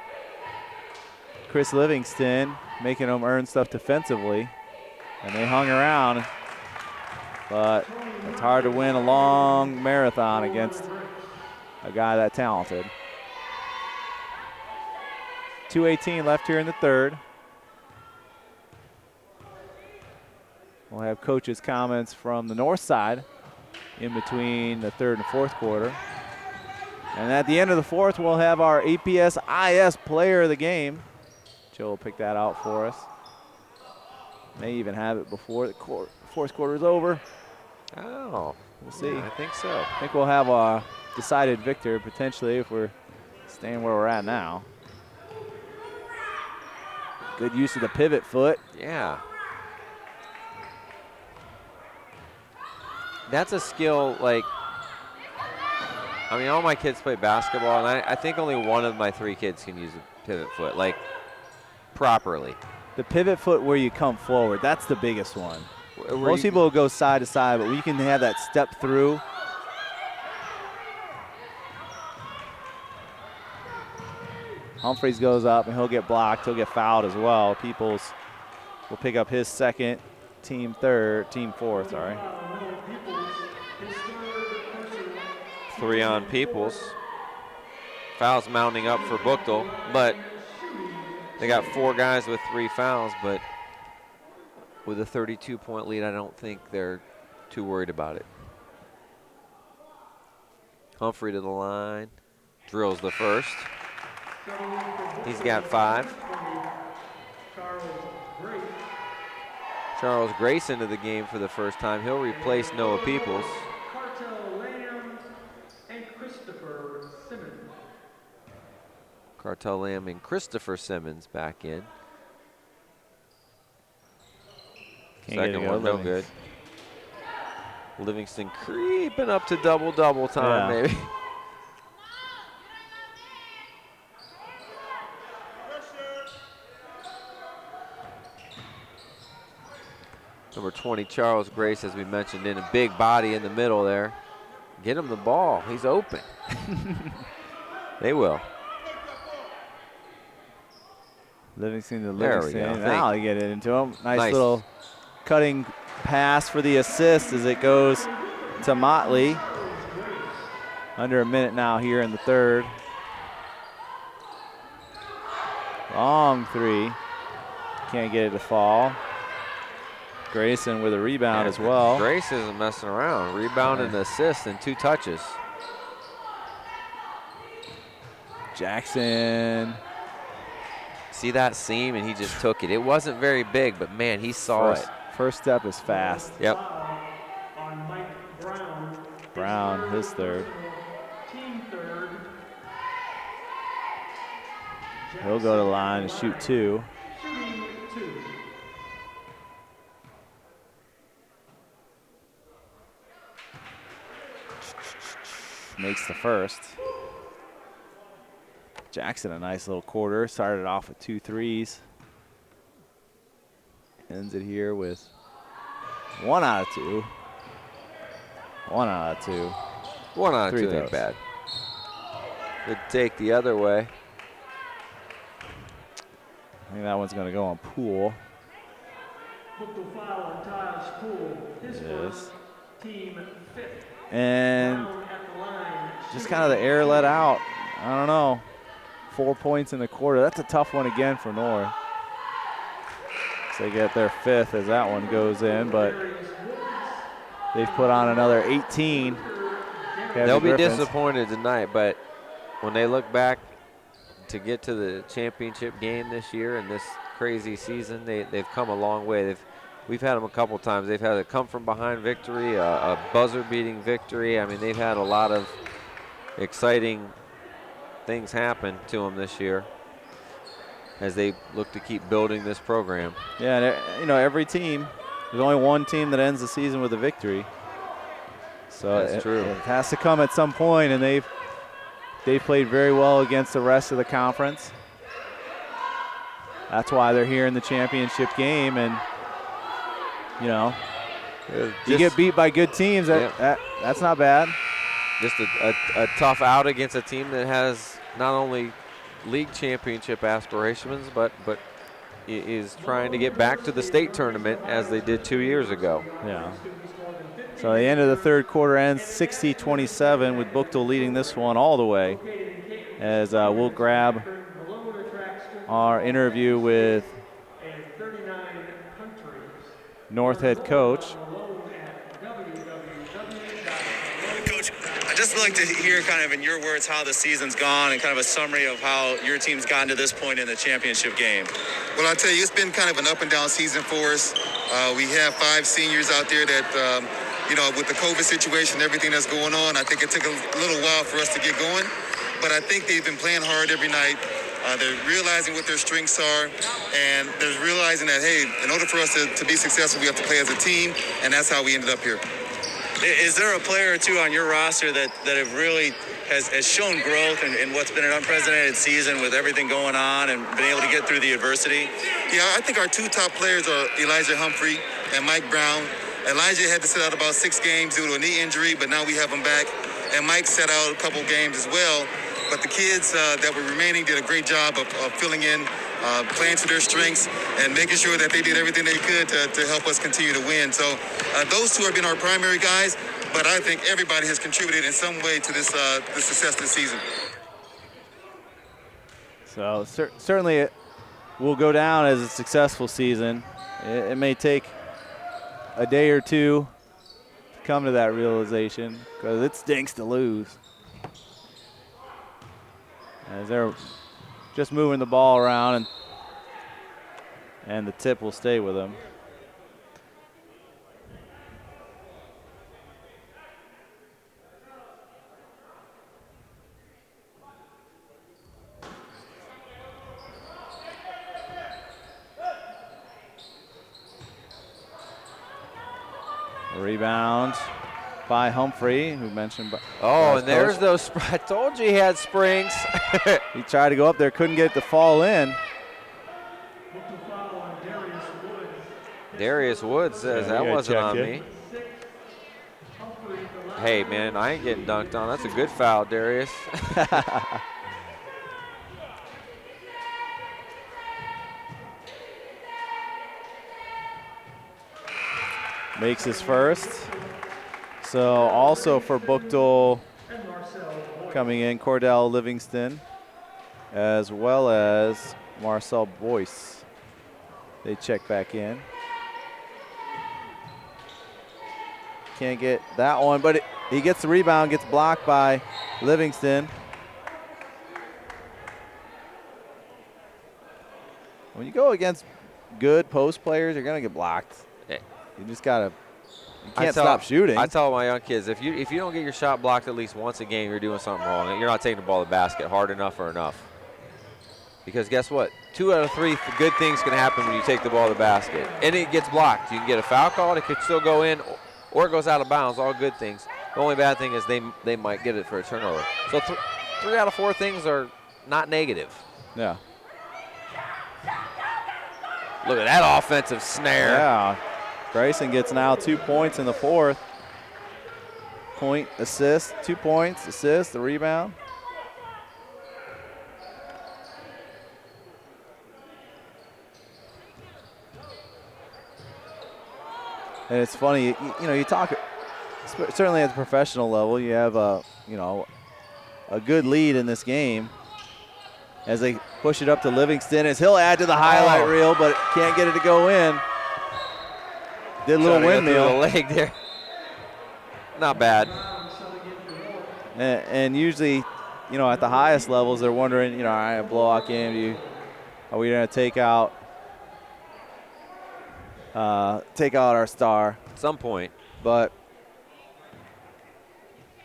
C: Chris Livingston, making him earn stuff defensively, and they hung around. But it's hard to win a long marathon against a guy that talented. 2:18 left here in the third. We'll have coaches' comments from the north side in between the third and fourth quarter. And at the end of the fourth, we'll have our APS IS player of the game. Joe will pick that out for us. May even have it before the fourth quarter is over.
B: Oh,
C: we'll see.
B: Yeah, I think so.
C: I think we'll have a decided victor potentially if we're staying where we're at now. Good use of the pivot foot.
B: Yeah. That's a skill, like, I mean, all my kids play basketball, and I think only one of my 3 kids can use a pivot foot, like, properly.
C: The pivot foot where you come forward, that's the biggest one.
B: Where
C: Most people will go side to side, but we can have that step through. Humphreys goes up, and he'll get blocked. He'll get fouled as well. Peoples will pick up his second, team fourth, sorry.
B: 3 on Peoples. Fouls mounting up for Buchtel, but they got 4 guys with 3 fouls, but with a 32-point lead, I don't think they're too worried about it. Humphrey to the line, drills the first. He's got 5. Charles Grace into the game for the first time. He'll replace Noah Peoples. Cartel Lamb and Christopher Simmons back in. Second one, no good. Livingston creeping up to double-double time, maybe. Number 20, Charles Grace, as we mentioned, in a big body in the middle there. Get him the ball. He's open. They will.
C: Livingston to Livingston.
B: There we go.
C: Now they get it into him. Nice little cutting pass for the assist as it goes to Motley. Under a minute now here in the third. Long 3. Can't get it to fall. Grayson with a rebound as well.
B: Grace isn't messing around. Rebound and assist and 2 touches.
C: Jackson.
B: See that seam, and he just took it. It wasn't very big, but man, he saw it.
C: First step is fast.
B: Yep.
C: Brown, his third. He'll go to the line and shoot 2. Makes the first. Jackson, a nice little quarter. Started off with 2 threes. Ends it here with 1 out of 2. 1 out of 2.
B: 1 out of 2
C: throws.
B: ain't bad. Good take the other way.
C: I think that one's going to go on Poole. Yes. And just kind of the air let out. I don't know. 4 points in the quarter. That's a tough one again for North. So they get their 5th as that one goes in, but they've put on another 18.
B: They'll be disappointed tonight, but when they look back to get to the championship game this year and this crazy season, they've come a long way. We've had them a couple times. They've had a come-from-behind victory, a buzzer-beating victory. I mean, they've had a lot of exciting things happen to them this year as they look to keep building this program.
C: Yeah, and you know, every team, there's only one team that ends the season with a victory. So
B: that's true.
C: It has to come at some point, and they've played very well against the rest of the conference. That's why they're here in the championship game, and you know, you get beat by good teams. That's not bad.
B: Just a tough out against a team that has not only league championship aspirations, but is trying to get back to the state tournament as they did 2 years ago.
C: Yeah. So the end of the third quarter ends 60-27 with Buchtel leading this one all the way. As we'll grab our interview with North head coach.
D: Coach, I'd just like to hear kind of in your words how the season's gone and kind of a summary of how your team's gotten to this point in the championship game.
E: Well, I'll tell you, it's been kind of an up and down season for us. We have 5 seniors out there that, you know, with the COVID situation, everything that's going on, I think it took a little while for us to get going. But I think they've been playing hard every night. They're realizing what their strengths are, and they're realizing that, hey, in order for us to be successful, we have to play as a team, and that's how we ended up here.
D: Is there a player or two on your roster that have really has shown growth in what's been an unprecedented season with everything going on and been able to get through the adversity?
E: Yeah, I think our 2 top players are Elijah Humphrey and Mike Brown. Elijah had to sit out about 6 games due to a knee injury, but now we have him back. And Mike sat out a couple games as well. But the kids that were remaining did a great job of filling in, playing to their strengths, and making sure that they did everything they could to help us continue to win. So those 2 have been our primary guys, but I think everybody has contributed in some way to this the success this season.
C: So certainly it will go down as a successful season. It may take a day or 2 to come to that realization because it stinks to lose. As they're just moving the ball around, and the tip will stay with him. Rebound by Humphrey, who mentioned.
B: Oh, and there's those. I told you he had springs.
C: He tried to go up there, couldn't get it to fall in.
B: Darius Woods says that wasn't on me. Hey, man, I ain't getting dunked on. That's a good foul, Darius.
C: Makes his first. So also for Buchtel coming in, Cordell Livingston, as well as Marcel Boyce. They check back in. Can't get that one, but he gets the rebound, gets blocked by Livingston. When you go against good post players, you're gonna get blocked. You just gotta, you can't stop shooting.
B: I tell my young kids, if you don't get your shot blocked at least once a game, you're doing something wrong. You're not taking the ball to the basket hard enough or enough. Because guess what? 2 out of 3 good things can happen when you take the ball to the basket. And it gets blocked. You can get a foul call, it could still go in, or it goes out of bounds, all good things. The only bad thing is they might get it for a turnover. So 3 out of 4 things are not negative.
C: Yeah.
B: Look at that offensive snare.
C: Yeah. Bryson gets now 2 points in the fourth. Point, assist, 2 points, assist, the rebound. And it's funny, you talk, certainly at the professional level, you have a good lead in this game as they push it up to Livingston, as he'll add to the highlight reel, but can't get it to go in. Did a little windmill.
B: The leg there. Not bad.
C: And usually, at the highest levels, they're wondering, all right, a blowout game, are we going to take out our star
B: at some point?
C: But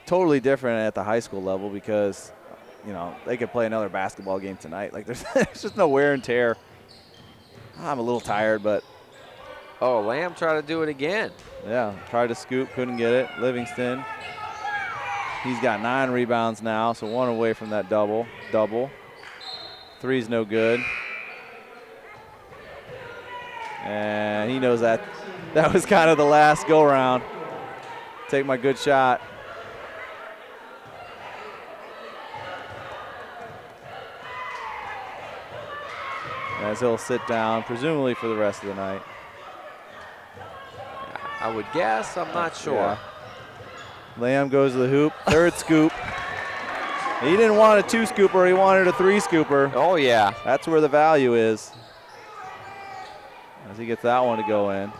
C: totally different at the high school level because, they could play another basketball game tonight. Like there's just no wear and tear. I'm a little tired, but.
B: Oh, Lamb tried to do it again.
C: Yeah, tried to scoop, couldn't get it. Livingston, he's got 9 rebounds now, so 1 away from that double. 3's no good. And he knows that was kind of the last go-round. Take my good shot. As he'll sit down, presumably for the rest of the night.
B: I would guess, I'm not sure.
C: Yeah. Lamb goes to the hoop, 3rd scoop. He didn't want a 2-scooper, he wanted a 3-scooper.
B: Oh, yeah.
C: That's where the value is. As he gets that one to go in.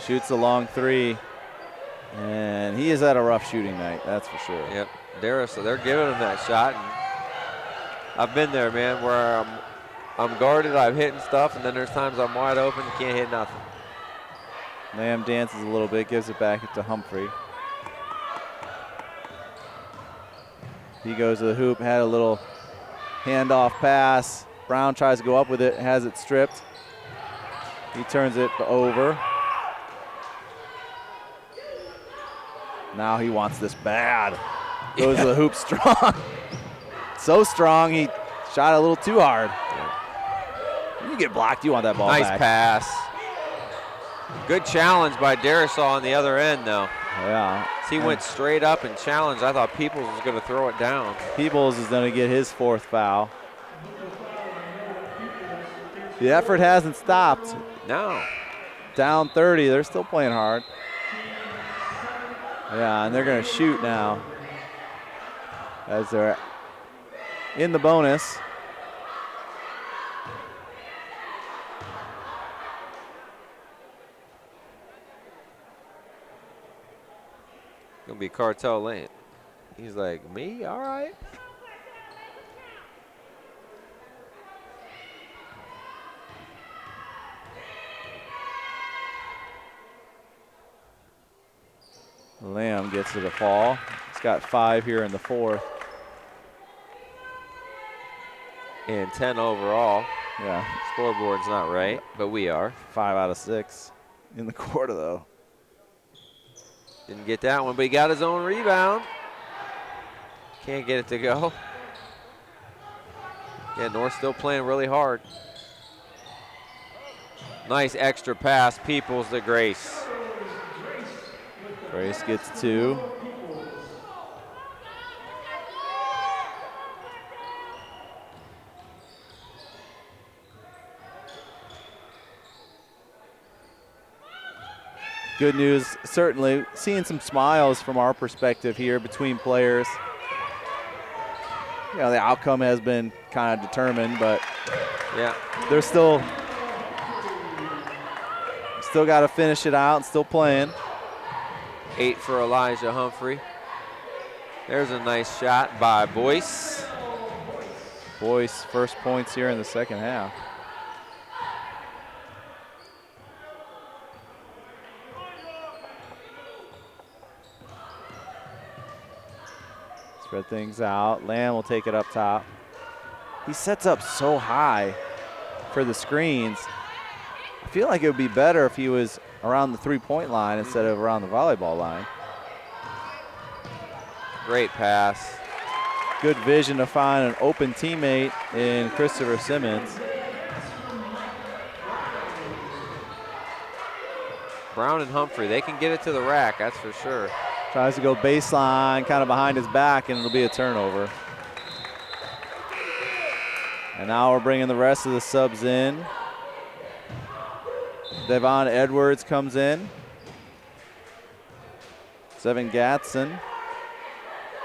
C: Shoots a long 3. And he is at a rough shooting night, that's for sure.
B: Yep, they're giving him that shot. And I've been there, man, where I'm guarded, I'm hitting stuff, and then there's times I'm wide open, can't hit nothing.
C: Lamb dances a little bit, gives it back to Humphrey. He goes to the hoop, had a little handoff pass. Brown tries to go up with it, has it stripped. He turns it over. Now he wants this bad. Goes to the hoop strong. So strong, he shot a little too hard. When you get blocked, you want that ball
B: back.
C: Nice
B: pass. Good challenge by Darisaw on the other end, though.
C: Yeah.
B: He went straight up and challenged. I thought Peoples was going to throw it down.
C: Peoples is going to get his 4th foul. The effort hasn't stopped.
B: No.
C: Down 30, they're still playing hard. Yeah, and they're going to shoot now as they're in the bonus.
B: Gonna be Cartel Lane. He's like, me? All right.
C: Lamb gets to the fall. He's got 5 here in the 4th.
B: And 10 overall.
C: Yeah.
B: Scoreboard's not right, but we are.
C: 5 out of 6 in the quarter, though.
B: Didn't get that one, but he got his own rebound. Can't get it to go. Yeah, North still playing really hard. Nice extra pass. Peoples to Grace.
C: Grace gets 2. Good news, certainly seeing some smiles from our perspective here between players. You know, the outcome has been kind of determined, but
B: yeah,
C: they're still got to finish it out and still playing.
B: 8 for Elijah Humphrey. There's a nice shot by Boyce.
C: Boyce, first points here in the second half. Spread things out. Lamb will take it up top. He sets up so high for the screens. I feel like it would be better if he was around the three-point line instead of around the volleyball line.
B: Great pass.
C: Good vision to find an open teammate in Christopher Simmons.
B: Brown and Humphrey, they can get it to the rack, that's for sure.
C: Tries to go baseline, kind of behind his back, and it'll be a turnover. And now we're bringing the rest of the subs in. Devon Edwards comes in. Seven Gatson.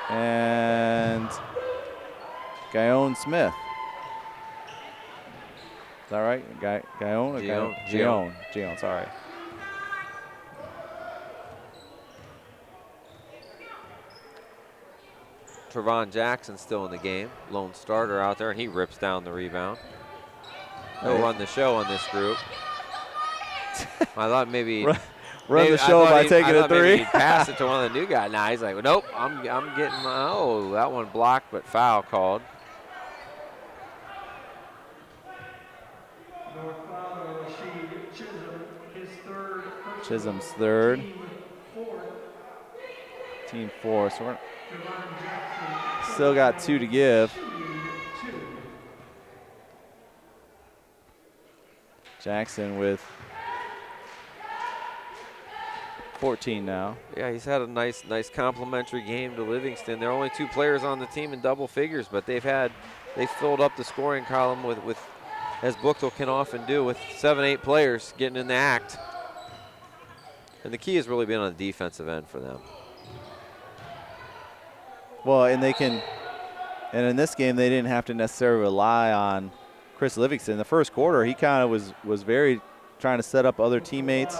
C: And Guyon Smith. Is that right? Guyon? Gion, sorry.
B: Trevon Jackson still in the game. Lone starter out there, and he rips down the rebound. He'll run the show on this group. I thought maybe
C: run the show by taking a 3.
B: He'd pass it to one of the new guys. Now he's like, nope, I'm getting my, oh, that one blocked, but foul called.
C: Chisholm's third. Team 4. So we're still got 2 to give. Jackson with 14 now.
B: Yeah, he's had a nice complimentary game to Livingston. There are only 2 players on the team in double figures, but they filled up the scoring column with as Buchtel can often do, with 7-8 players getting in the act. And the key has really been on the defensive end for them.
C: Well, and in this game, they didn't have to necessarily rely on Chris Livingston. In the first quarter, he kind of was very trying to set up other teammates.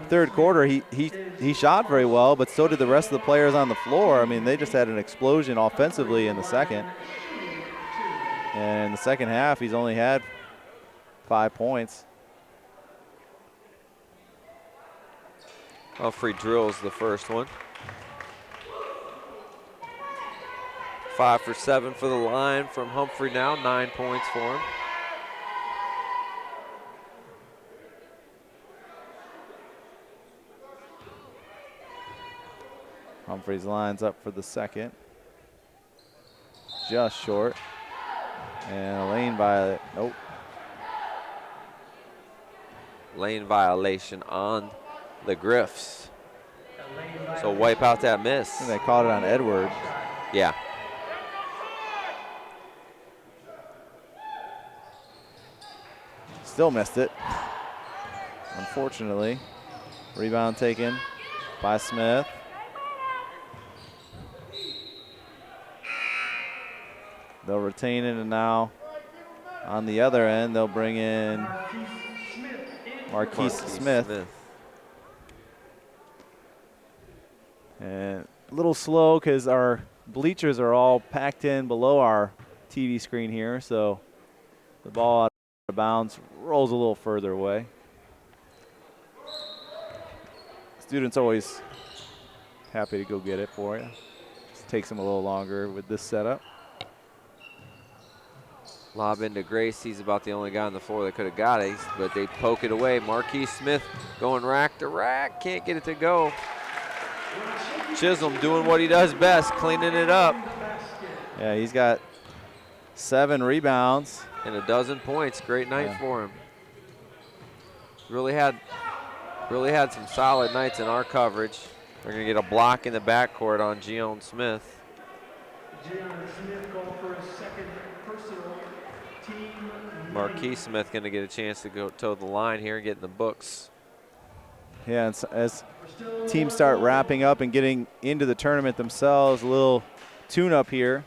C: Third quarter, he shot very well, but so did the rest of the players on the floor. I mean, they just had an explosion offensively in the second. And in the second half, he's only had 5 points.
B: Humphrey drills the first one. 5 for 7 for the line from Humphrey now, 9 points for him.
C: Humphreys lines up for the second. Just short. And a lane violet. Nope.
B: Lane violation on the Griffs. So wipe out that miss.
C: I think they called it on Edwards.
B: Yeah.
C: Still missed it. Unfortunately. Rebound taken by Smith. They'll retain it, and now on the other end, they'll bring in Marquise Smith. And a little slow because our bleachers are all packed in below our TV screen here, so the ball out of bounds rolls a little further away. Students always happy to go get it for you. Just takes them a little longer with this setup.
B: Lob into Grace. He's about the only guy on the floor that could have got it, but they poke it away. Marquise Smith going rack to rack. Can't get it to go. Chisholm doing what he does best, cleaning it up.
C: Yeah, he's got 7 rebounds.
B: And 12 points. Great night for him. Really had some solid nights in our coverage. They're going to get a block in the backcourt on Gion Smith.
F: Gion Smith called for his second personal team.
B: Marquise Smith going to get a chance to go toe the line here and get in the books.
C: Yeah, and as teams start wrapping up and getting into the tournament themselves, a little tune-up here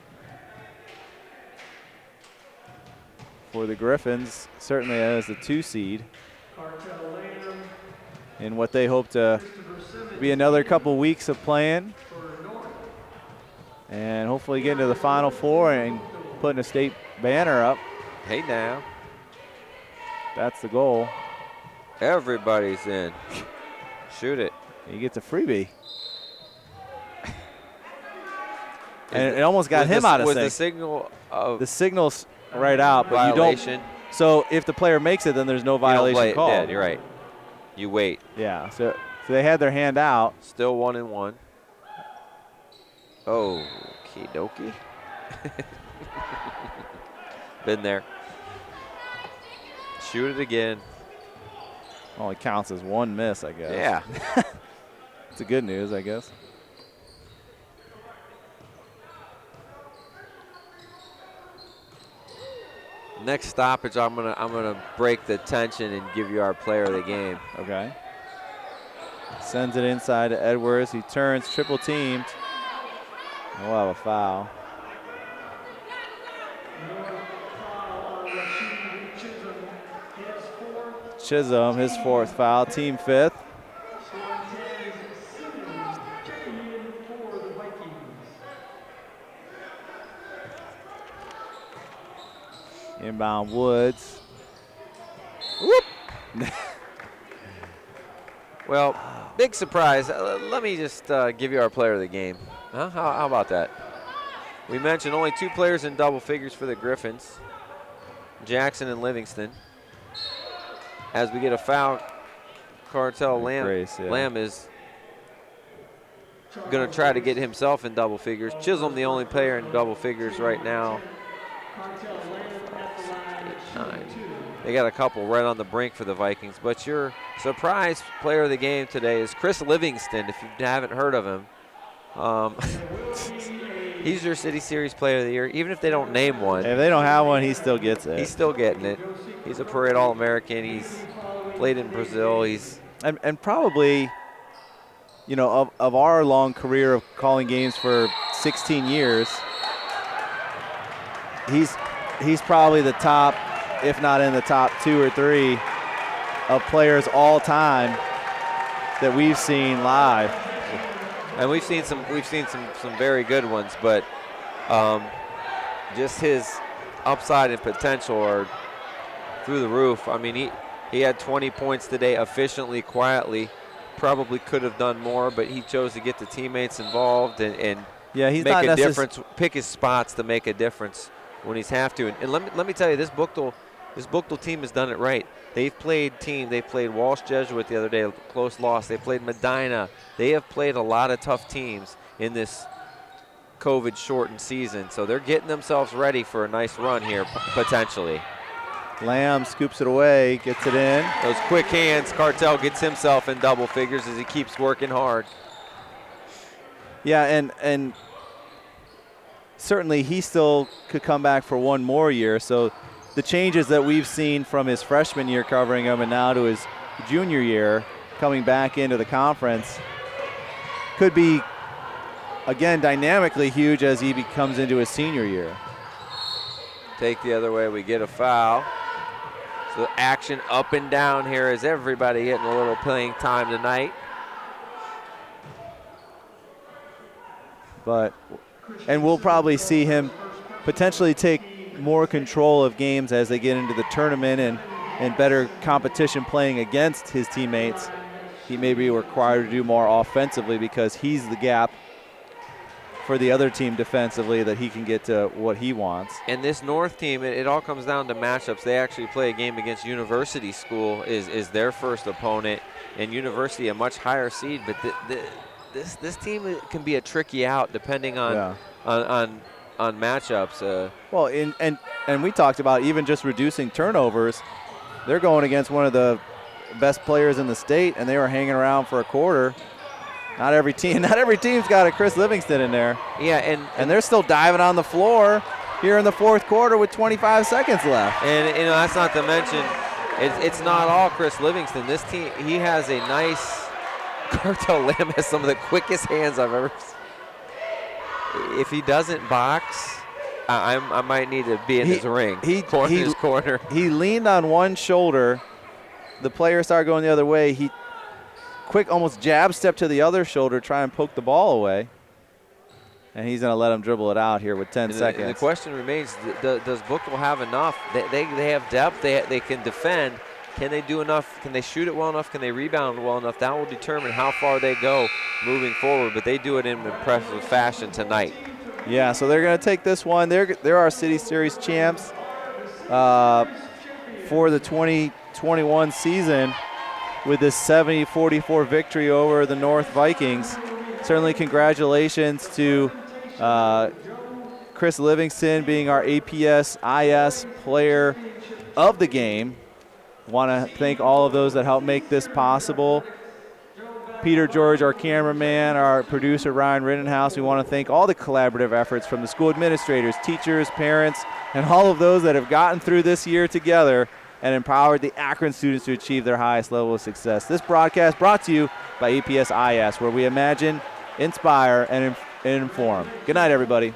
C: for the Griffins, certainly as the 2 seed. In what they hope to be another couple weeks of playing. And hopefully get into the Final Four and putting a state banner up.
B: Hey now.
C: That's the goal.
B: Everybody's in. Shoot it.
C: He gets a freebie. And it almost got him out of sync.
B: Was the signal of
C: the signal's right out, but
B: violation.
C: You don't. So if the player makes it, then there's no violation call.
B: Yeah, you're right. You wait.
C: Yeah. So they had their hand out.
B: Still 1-1. Oh, okie dokie. Been there. Shoot it again.
C: Only counts as 1 miss, I guess.
B: Yeah.
C: It's a good news, I guess.
B: Next stoppage, I'm gonna break the tension and give you our player of the game.
C: Okay. Sends it inside to Edwards. He turns, triple teamed. We'll have a foul. Chisholm, his 4th foul, team 5th. Inbound Woods.
B: Whoop. Well, big surprise. Let me just give you our player of the game. Huh? How about that? We mentioned only 2 players in double figures for the Griffins, Jackson and Livingston. As we get a foul, Cartel Lamb is going to try to get himself in double figures. Chisholm, the only player in double figures right now. 4, 5, 6, 8, 9. They got a couple right on the brink for the Vikings. But your surprise player of the game today is Chris Livingston, if you haven't heard of him. He's your City Series Player of the Year, even if they don't name one.
C: If they don't have one, he still gets it.
B: He's still getting it. He's a parade All-American. He's played in Brazil. He's
C: and probably, you know, of our long career of calling games for 16 years, he's probably the top, if not in the top 2 or 3 of players all time that we've seen live.
B: And we've seen some very good ones, but just his upside and potential are through the roof. I mean, he had 20 points today efficiently, quietly. Probably could have done more, but he chose to get the teammates involved and
C: yeah, he's
B: make
C: not
B: a difference, pick his spots to make a difference when he's have to. And let me tell you, this Buchtel team has done it right. They've played Walsh Jesuit the other day, close loss. They played Medina. They have played a lot of tough teams in this COVID-shortened season. So they're getting themselves ready for a nice run here, potentially.
C: Lamb scoops it away, gets it in.
B: Those quick hands, Cartel gets himself in double figures as he keeps working hard.
C: Yeah, and certainly he still could come back for one more year. So the changes that we've seen from his freshman year covering him and now to his junior year coming back into the conference could be, again, dynamically huge as he comes into his senior year.
B: Take the other way, we get a foul. So action up and down here as everybody getting a little playing time tonight.
C: And we'll probably see him potentially take more control of games as they get into the tournament and better competition playing against his teammates. He may be required to do more offensively because he's the gap for the other team defensively that he can get to what he wants.
B: And this North team, it all comes down to matchups. They actually play a game against University School is their first opponent, and University a much higher seed. But this team can be a tricky out depending on matchups.
C: Well, and we talked about even just reducing turnovers. They're going against one of the best players in the state, and they were hanging around for a quarter. Not every team's got a Chris Livingston in there.
B: Yeah,
C: and they're still diving on the floor here in the fourth quarter with 25 seconds left.
B: And that's not to mention, it's not all Chris Livingston. This team, he has a nice Cartel Lamb has some of the quickest hands I've ever seen. If he doesn't box, I might need to be in his ring. His corner.
C: He leaned on one shoulder. The player started going the other way. He quick almost jab step to the other shoulder, try and poke the ball away. And he's going to let him dribble it out here with 10 seconds.
B: And the question remains, does Buchtel have enough? They have depth. They can defend. Can they do enough? Can they shoot it well enough? Can they rebound well enough? That will determine how far they go moving forward. But they do it in impressive fashion tonight.
C: Yeah, so they're going to take this one. They're our City Series champs for the 2021 season with this 70-44 victory over the North Vikings. Certainly congratulations to Chris Livingston being our APS IS player of the game. Want to thank all of those that helped make this possible. Peter George, our cameraman, our producer, Ryan Rittenhouse. We want to thank all the collaborative efforts from the school administrators, teachers, parents, and all of those that have gotten through this year together and empowered the Akron students to achieve their highest level of success. This broadcast brought to you by APS IS, where we imagine, inspire, and inform. Good night, everybody.